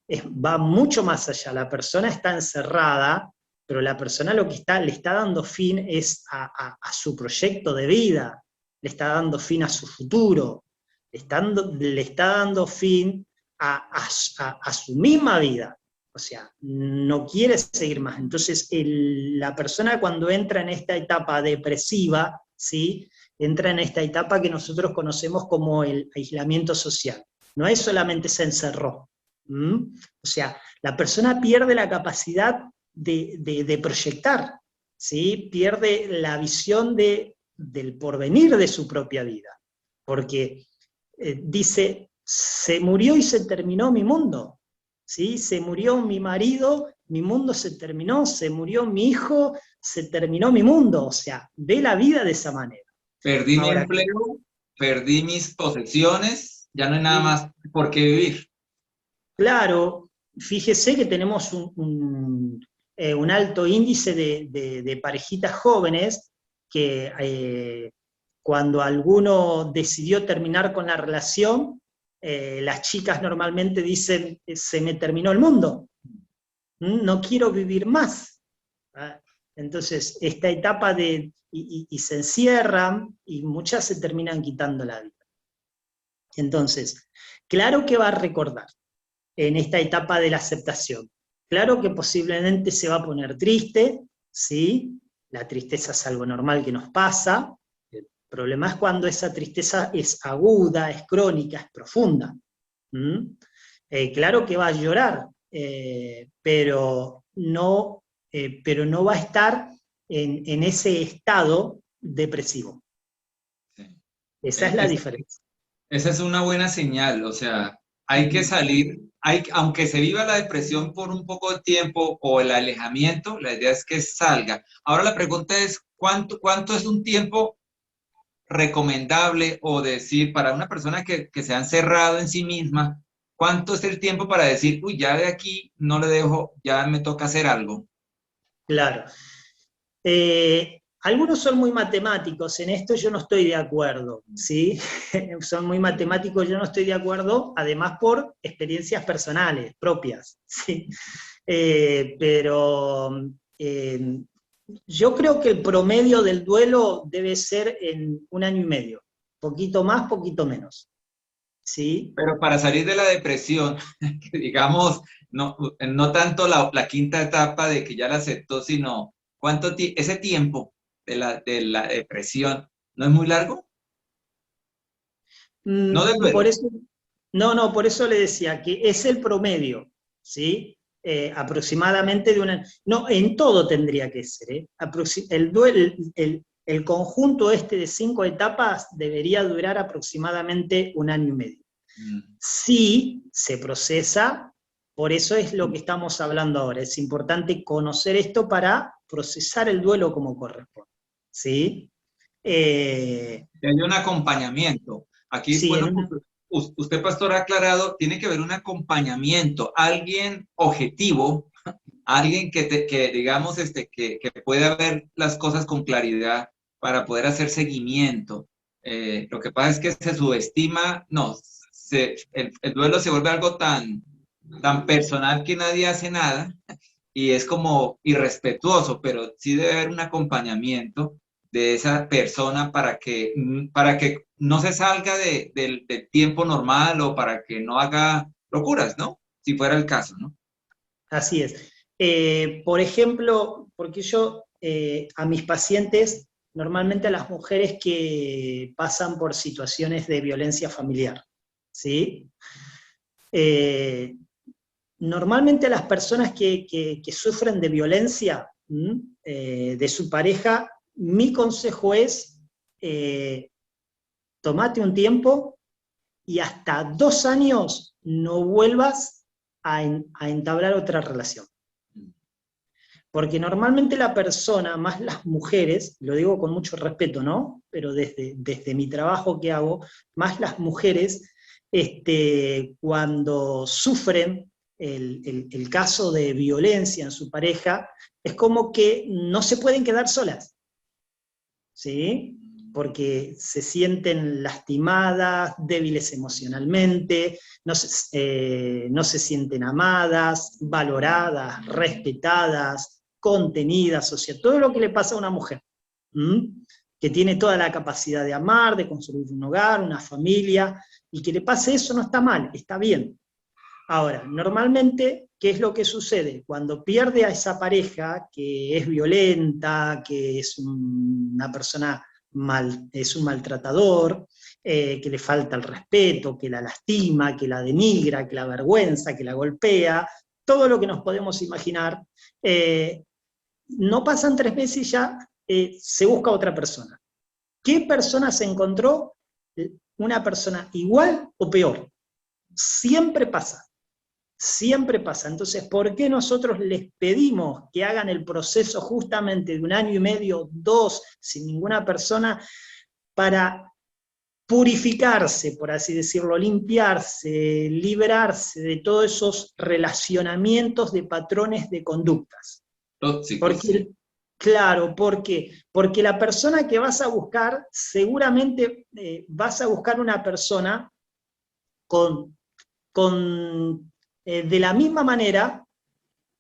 Va mucho más allá. La persona está encerrada, pero la persona lo que le está dando fin es a su proyecto de vida, le está dando fin a su futuro, le está dando fin a su misma vida. O sea, no quiere seguir más. Entonces, la persona cuando entra en esta etapa depresiva, ¿sí? Entra en esta etapa que nosotros conocemos como el aislamiento social. No es solamente se encerró. O sea, la persona pierde la capacidad de proyectar, ¿sí? Pierde la visión del porvenir de su propia vida, porque dice, se murió y se terminó mi mundo, ¿sí? Se murió mi marido, mi mundo se terminó, se murió mi hijo, se terminó mi mundo, o sea, ve la vida de esa manera. Perdí mi Ahora, empleo, perdí mis posesiones, ya no hay nada sí, más por qué vivir. claro, fíjese que tenemos un alto índice de parejitas jóvenes que cuando alguno decidió terminar con la relación, las chicas normalmente dicen, se me terminó el mundo, no quiero vivir más. ¿Ah? Entonces, esta etapa y se encierran y muchas se terminan quitando la vida. Entonces, claro que va a recordar en esta etapa de la aceptación. Claro que posiblemente se va a poner triste, ¿sí? La tristeza es algo normal que nos pasa. El problema es cuando esa tristeza es aguda, es crónica, es profunda. Claro que va a llorar, pero no va a estar en ese estado depresivo. Sí. Esa es la diferencia. Esa es una buena señal, o sea, hay que salir, aunque se viva la depresión por un poco de tiempo o el alejamiento, la idea es que salga. Ahora la pregunta es, ¿cuánto es un tiempo recomendable o decir para una persona que se ha encerrado en sí misma, cuánto es el tiempo para decir, uy, ya de aquí no le dejo, ya me toca hacer algo? Claro. Eh, Algunos son muy matemáticos, en esto yo no estoy de acuerdo, ¿sí? Son muy matemáticos, yo no estoy de acuerdo, además por experiencias personales, propias, ¿sí? Pero yo creo que el promedio del duelo debe ser en 1 año y medio, poquito más, poquito menos, ¿sí? Pero para salir de la depresión, que digamos, no tanto la quinta etapa de que ya la aceptó, sino ese tiempo de la depresión, ¿no es muy largo? No del Por duelo. eso, no, por eso le decía que es el promedio, ¿sí? Aproximadamente de una... No, en todo tendría que ser, ¿eh? El conjunto este de 5 etapas debería durar aproximadamente 1 año y medio. Mm. Si se procesa, por eso es lo que estamos hablando ahora, es importante conocer esto para procesar el duelo como corresponde, ¿sí? Que haya un acompañamiento. Aquí, Sí, bueno, usted, pastor, ha aclarado, tiene que haber un acompañamiento, alguien objetivo, alguien que digamos, que pueda ver las cosas con claridad para poder hacer seguimiento. Lo que pasa es que se subestima, no, el duelo se vuelve algo tan personal que nadie hace nada y es como irrespetuoso, pero sí debe haber un acompañamiento de esa persona para que no se salga del tiempo normal o para que no haga locuras, ¿no? Si fuera el caso, ¿no? así es. Por ejemplo, porque yo a mis pacientes, normalmente a las mujeres que pasan por situaciones de violencia familiar, ¿sí? Eh, Normalmente a las personas que sufren de violencia de su pareja, mi consejo es tomate un tiempo y hasta 2 años no vuelvas a entablar otra relación. Porque normalmente la persona, más las mujeres, lo digo con mucho respeto, ¿no? Pero desde mi trabajo que hago, más las mujeres, cuando sufren el caso de violencia en su pareja, es como que no se pueden quedar solas, ¿sí? Porque se sienten lastimadas, débiles emocionalmente, no se sienten amadas, valoradas, respetadas, contenidas, o sea, todo lo que le pasa a una mujer, que tiene toda la capacidad de amar, de construir un hogar, una familia, y que le pase eso no está mal, está bien. Ahora, normalmente, ¿qué es lo que sucede? Cuando pierde a esa pareja que es violenta, que es una persona es un maltratador, que le falta el respeto, que la lastima, que la denigra, que la avergüenza, que la golpea, todo lo que nos podemos imaginar, no pasan 3 meses y ya se busca otra persona. ¿Qué persona se encontró? Una persona igual o peor. Siempre pasa. Siempre pasa. Entonces, ¿por qué nosotros les pedimos que hagan el proceso justamente de 1 año y medio, 2, sin ninguna persona, para purificarse, por así decirlo, limpiarse, liberarse de todos esos relacionamientos de patrones de conductas? Tóxicos, sí. Porque, claro, ¿por qué? Porque la persona que vas a buscar, seguramente vas a buscar una persona con de la misma manera.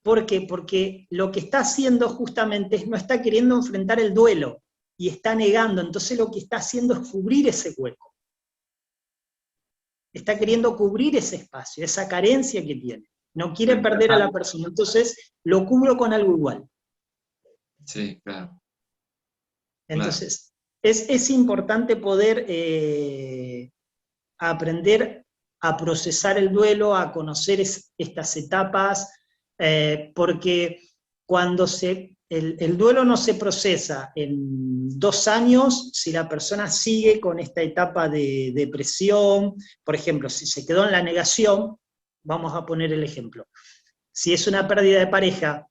¿Por qué? Porque lo que está haciendo justamente es no está queriendo enfrentar el duelo y está negando, entonces lo que está haciendo es cubrir ese hueco. Está queriendo cubrir ese espacio, esa carencia que tiene. No quiere perder a la persona, entonces lo cubro con algo igual. Sí, claro. Claro. Entonces, es importante poder aprender a procesar el duelo, a conocer estas etapas, porque cuando el duelo no se procesa en 2 años, si la persona sigue con esta etapa de depresión, por ejemplo, si se quedó en la negación, vamos a poner el ejemplo. Si es una pérdida de pareja,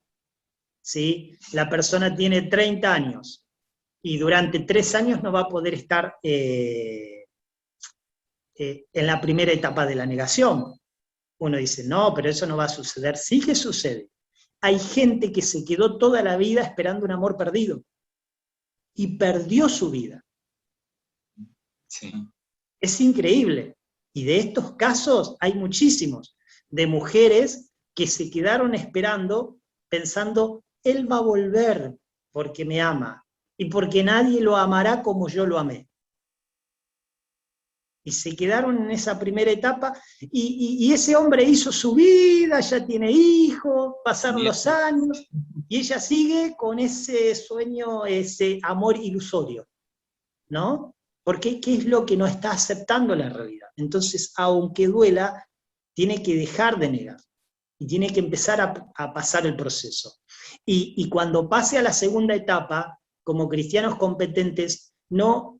¿sí? La persona tiene 30 años y durante 3 años no va a poder estar en la primera etapa de la negación. Uno dice, no, pero eso no va a suceder. Sí que sucede. Hay gente que se quedó toda la vida esperando un amor perdido. y perdió su vida. Sí. Es increíble. Y de estos casos hay muchísimos, de mujeres que se quedaron esperando, pensando, él va a volver porque me ama y porque nadie lo amará como yo lo amé. Y se quedaron en esa primera etapa, y ese hombre hizo su vida, ya tiene hijos, pasaron los años, y ella sigue con ese sueño, ese amor ilusorio, ¿no? Porque ¿qué es lo que no está aceptando la realidad? Entonces, aunque duela, tiene que dejar de negar, y tiene que empezar a pasar el proceso. Y cuando pase a la segunda etapa, como cristianos competentes, no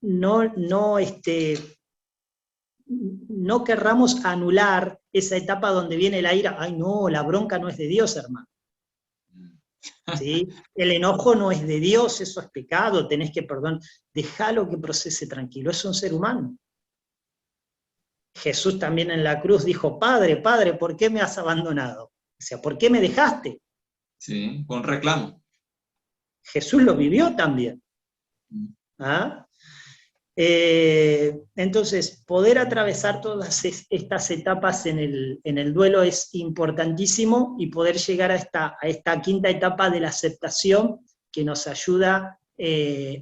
querramos anular esa etapa donde viene la ira. Ay, no, la bronca no es de Dios, hermano. ¿Sí? El enojo no es de Dios, eso es pecado, tenés que perdonar. Déjalo que procese tranquilo, es un ser humano. Jesús también en la cruz dijo, Padre, Padre, ¿por qué me has abandonado? O sea, ¿por qué me dejaste? Sí, con reclamo. Jesús lo vivió también. ¿Ah? Entonces, poder atravesar todas estas etapas en el duelo es importantísimo, y poder llegar a esta quinta etapa de la aceptación, que nos ayuda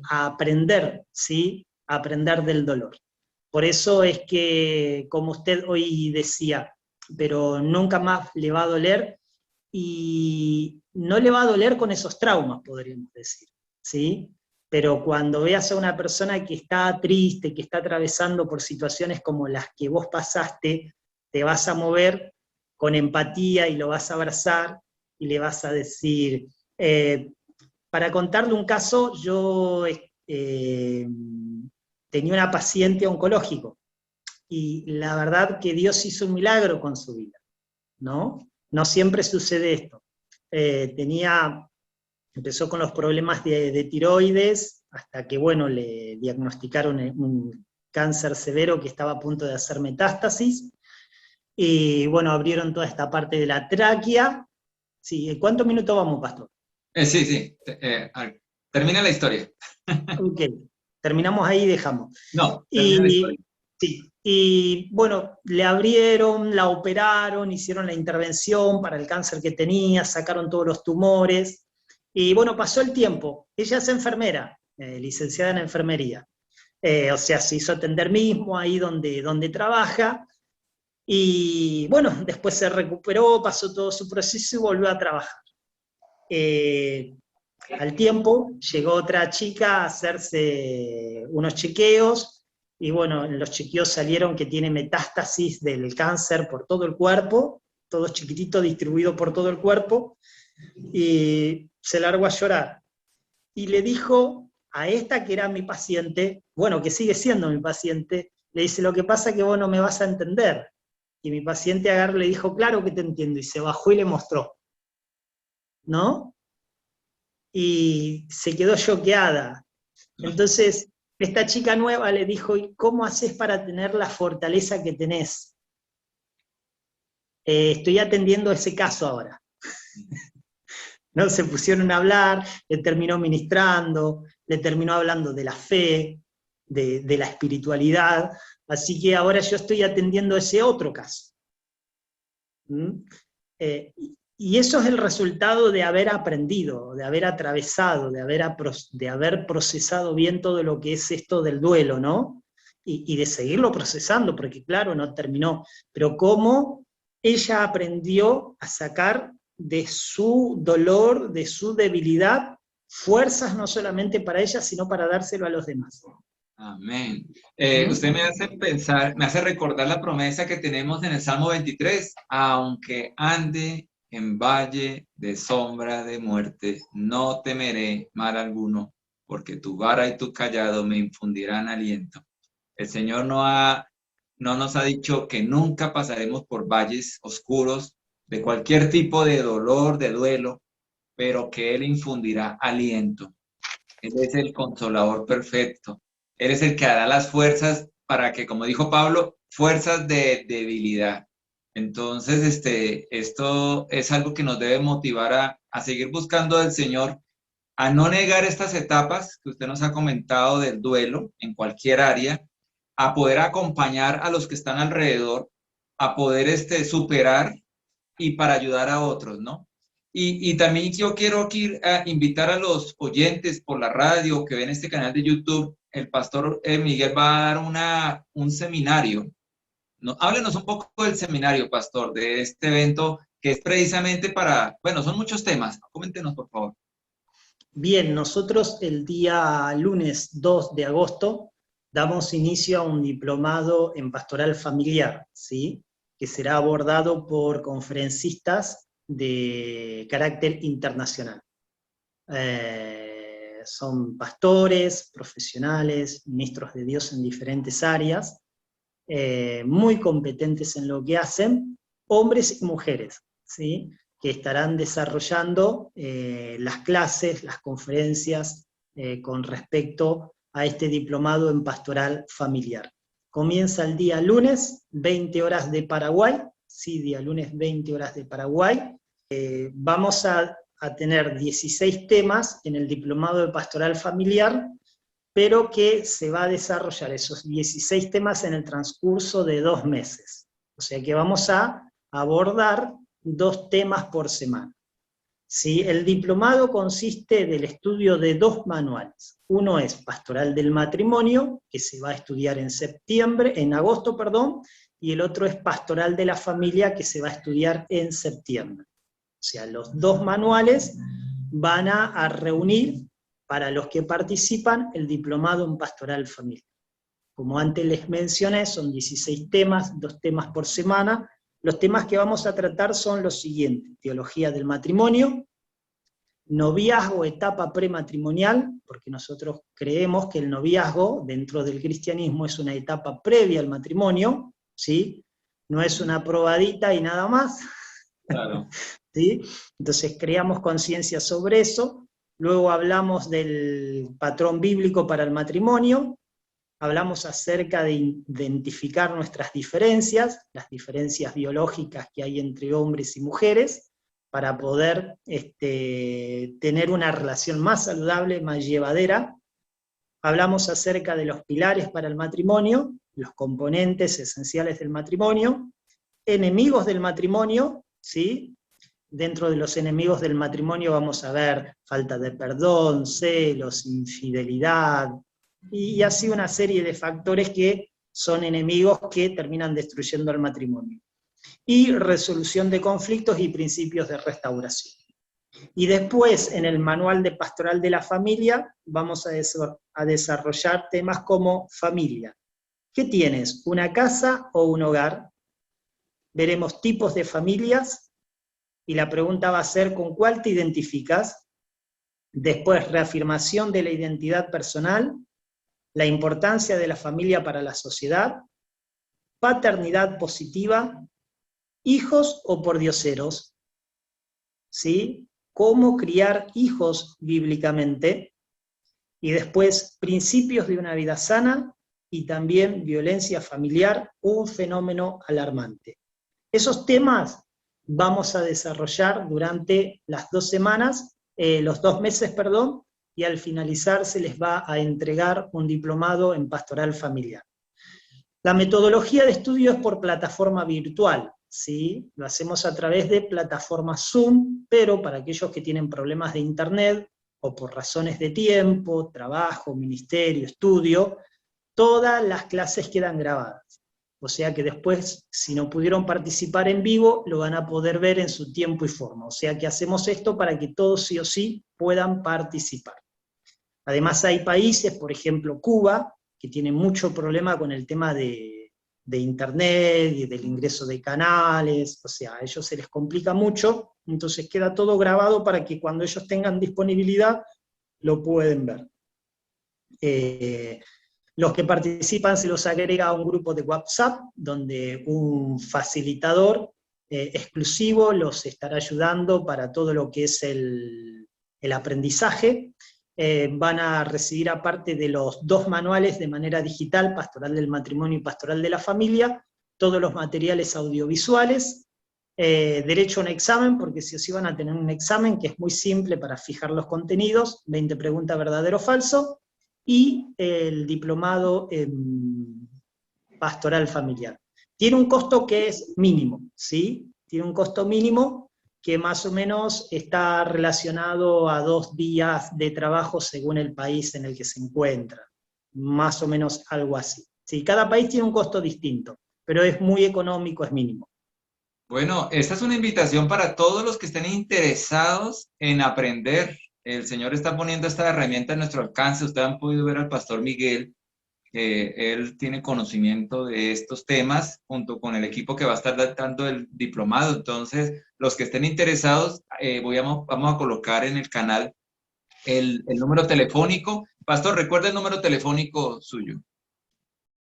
a aprender, ¿sí? A aprender del dolor. Por eso es que, como usted hoy decía, pero nunca más le va a doler, y no le va a doler con esos traumas, podríamos decir, ¿sí? Pero cuando veas a una persona que está triste, que está atravesando por situaciones como las que vos pasaste, te vas a mover con empatía y lo vas a abrazar y le vas a decir, para contarle un caso, yo tenía una paciente oncológico, y la verdad que Dios hizo un milagro con su vida, ¿no? No siempre sucede esto. Empezó con los problemas de tiroides, hasta que, bueno, le diagnosticaron un cáncer severo que estaba a punto de hacer metástasis, y bueno, abrieron toda esta parte de la tráquea. Sí, ¿cuántos minutos vamos, pastor? Sí, sí. Termina la historia. Ok, terminamos ahí y dejamos. No, termina la Y, historia. sí, y bueno, le abrieron, la operaron, hicieron la intervención para el cáncer que tenía, sacaron todos los tumores, y bueno, pasó el tiempo. Ella es enfermera, licenciada en enfermería. O sea, se hizo atender mismo ahí donde trabaja, y bueno, después se recuperó, pasó todo su proceso y volvió a trabajar. Al tiempo llegó otra chica a hacerse unos chequeos, y bueno, en los chequeos salieron que tiene metástasis del cáncer por todo el cuerpo, todo chiquitito distribuido por todo el cuerpo, y se largó a llorar. Y le dijo a esta que era mi paciente, bueno, que sigue siendo mi paciente, le dice, lo que pasa es que vos no me vas a entender. Y mi paciente agarró y le dijo, claro que te entiendo, y se bajó y le mostró, ¿no? Y se quedó choqueada. Entonces, esta chica nueva le dijo, ¿y cómo haces para tener la fortaleza que tenés? Estoy atendiendo ese caso ahora. ¿No? Se pusieron a hablar, le terminó ministrando, le terminó hablando de la fe, de la espiritualidad, así que ahora yo estoy atendiendo ese otro caso. ¿Mm? Y eso es el resultado de haber aprendido, de haber atravesado, de haber procesado bien todo lo que es esto del duelo, ¿no? Y de seguirlo procesando, porque claro, no terminó. Pero cómo ella aprendió a sacar de su dolor, de su debilidad, fuerzas no solamente para ella, sino para dárselo a los demás. Amén. ¿Mm? Usted me hace pensar, me hace recordar la promesa que tenemos en el Salmo 23, aunque ande en valle de sombra de muerte, no temeré mal alguno, porque tu vara y tu callado me infundirán aliento. El Señor no nos ha dicho que nunca pasaremos por valles oscuros de cualquier tipo de dolor, de duelo, pero que Él infundirá aliento. Él es el consolador perfecto. Él es el que dará las fuerzas para que, como dijo Pablo, fuerzas de debilidad. Entonces, esto es algo que nos debe motivar a seguir buscando al Señor, a no negar estas etapas que usted nos ha comentado del duelo en cualquier área, a poder acompañar a los que están alrededor, a poder superar y para ayudar a otros, ¿no? Y también yo quiero aquí invitar a los oyentes por la radio que ven este canal de YouTube. El pastor Miguel va a dar un seminario, ¿no? Háblenos un poco del seminario, pastor, de este evento que es precisamente para, bueno, son muchos temas. Coméntenos, por favor. Bien, nosotros el día lunes 2 de agosto damos inicio a un diplomado en pastoral familiar, ¿sí? Que será abordado por conferencistas de carácter internacional. Son pastores, profesionales, ministros de Dios en diferentes áreas, muy competentes en lo que hacen, hombres y mujeres, ¿sí? Que estarán desarrollando las clases, las conferencias con respecto a este diplomado en pastoral familiar. Comienza el día lunes, 20 horas de Paraguay, sí, día lunes 20 horas de Paraguay. Vamos a tener 16 temas en el diplomado de pastoral familiar, pero que se va a desarrollar esos 16 temas en el transcurso de 2 meses. O sea que vamos a abordar 2 temas por semana. ¿Sí? El diplomado consiste del estudio de 2 manuales. Uno es Pastoral del Matrimonio, que se va a estudiar en agosto, y el otro es Pastoral de la Familia, que se va a estudiar en septiembre. O sea, los 2 manuales van a reunir, para los que participan, el diplomado en pastoral familiar. Como antes les mencioné, son 16 temas, 2 temas por semana. Los temas que vamos a tratar son los siguientes: teología del matrimonio, noviazgo, etapa prematrimonial, porque nosotros creemos que el noviazgo dentro del cristianismo es una etapa previa al matrimonio, ¿sí? No es una probadita y nada más. Claro. ¿Sí? Entonces creamos conciencia sobre eso. Luego hablamos del patrón bíblico para el matrimonio, hablamos acerca de identificar nuestras diferencias, las diferencias biológicas que hay entre hombres y mujeres, para poder tener una relación más saludable, más llevadera. Hablamos acerca de los pilares para el matrimonio, los componentes esenciales del matrimonio, enemigos del matrimonio, ¿sí? Dentro de los enemigos del matrimonio vamos a ver falta de perdón, celos, infidelidad, y así una serie de factores que son enemigos que terminan destruyendo el matrimonio. Y resolución de conflictos y principios de restauración. Y después, en el manual de pastoral de la familia, vamos a desarrollar temas como familia. ¿Qué tienes? ¿Una casa o un hogar? Veremos tipos de familias, y la pregunta va a ser ¿con cuál te identificas? Después, reafirmación de la identidad personal, la importancia de la familia para la sociedad, paternidad positiva, hijos o pordioseros, ¿sí? Cómo criar hijos bíblicamente, y después principios de una vida sana, y también violencia familiar, un fenómeno alarmante. Esos temas vamos a desarrollar durante las 2 semanas, los 2 meses, y al finalizar se les va a entregar un diplomado en pastoral familiar. La metodología de estudio es por plataforma virtual, ¿sí? Lo hacemos a través de plataforma Zoom, pero para aquellos que tienen problemas de internet, o por razones de tiempo, trabajo, ministerio, estudio, todas las clases quedan grabadas. O sea que después, si no pudieron participar en vivo, lo van a poder ver en su tiempo y forma. O sea que hacemos esto para que todos sí o sí puedan participar. Además hay países, por ejemplo Cuba, que tienen mucho problema con el tema de internet y del ingreso de canales, o sea, a ellos se les complica mucho, entonces queda todo grabado para que cuando ellos tengan disponibilidad lo pueden ver. Los que participan se los agrega a un grupo de WhatsApp, donde un facilitador exclusivo los estará ayudando para todo lo que es el aprendizaje. Van a recibir, aparte de los 2 manuales de manera digital, Pastoral del Matrimonio y Pastoral de la Familia, todos los materiales audiovisuales, derecho a un examen, porque si os iban a tener un examen que es muy simple para fijar los contenidos, 20 preguntas verdadero o falso, y el diplomado en pastoral familiar. Tiene un costo que es mínimo, ¿sí? Tiene un costo mínimo que más o menos está relacionado a 2 días de trabajo según el país en el que se encuentra. Más o menos algo así. Sí, cada país tiene un costo distinto, pero es muy económico, es mínimo. Bueno, esta es una invitación para todos los que estén interesados en aprender. El Señor está poniendo esta herramienta a nuestro alcance. Ustedes han podido ver al pastor Miguel, él tiene conocimiento de estos temas junto con el equipo que va a estar dando el diplomado. Entonces, los que estén interesados, vamos a colocar en el canal el número telefónico. Pastor, recuerda el número telefónico suyo.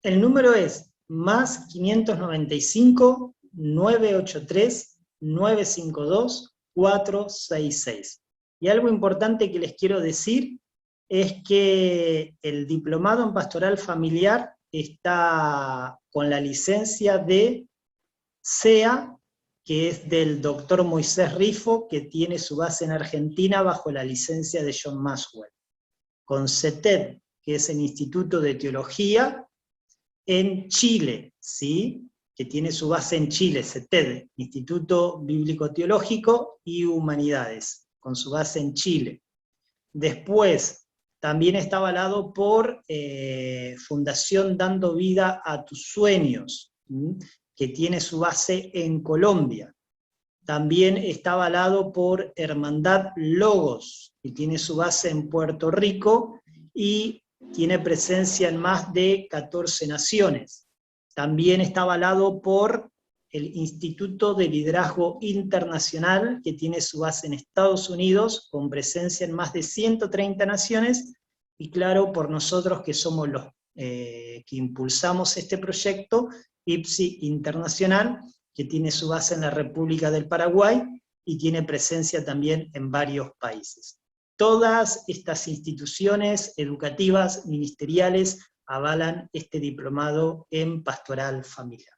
El número es más 595 983 952 466. Y algo importante que les quiero decir es que el diplomado en pastoral familiar está con la licencia de SEA, que es del doctor Moisés Rifo, que tiene su base en Argentina bajo la licencia de John Maxwell. Con CETED, que es el Instituto de Teología, en Chile, ¿sí? Que tiene su base en Chile, CETED, Instituto Bíblico Teológico y Humanidades, con su base en Chile. Después, también está avalado por Fundación Dando Vida a Tus Sueños, ¿sí? Que tiene su base en Colombia. También está avalado por Hermandad Logos, que tiene su base en Puerto Rico y tiene presencia en más de 14 naciones. También está avalado por el Instituto de Liderazgo Internacional, que tiene su base en Estados Unidos, con presencia en más de 130 naciones, y claro, por nosotros que somos los que impulsamos este proyecto, IPSI Internacional, que tiene su base en la República del Paraguay, y tiene presencia también en varios países. Todas estas instituciones educativas, ministeriales, avalan este diplomado en pastoral familiar.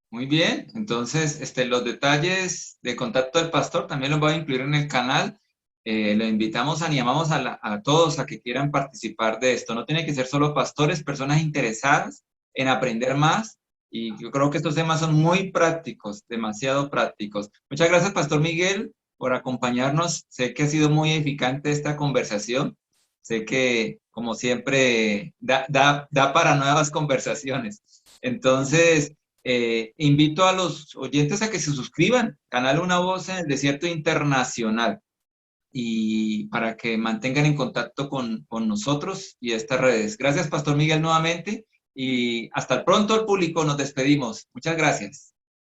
Muy bien, entonces los detalles de contacto del pastor también los voy a incluir en el canal. Le invitamos, animamos a todos a que quieran participar de esto. No tiene que ser solo pastores, personas interesadas en aprender más. Y yo creo que estos temas son muy prácticos, demasiado prácticos. Muchas gracias, Pastor Miguel, por acompañarnos. Sé que ha sido muy edificante esta conversación. Sé que, como siempre, da para nuevas conversaciones. Entonces, invito a los oyentes a que se suscriban, Canal Una Voz en el Desierto Internacional, y para que mantengan en contacto con nosotros y estas redes. Gracias, Pastor Miguel, nuevamente, y hasta pronto al público, nos despedimos. Muchas gracias.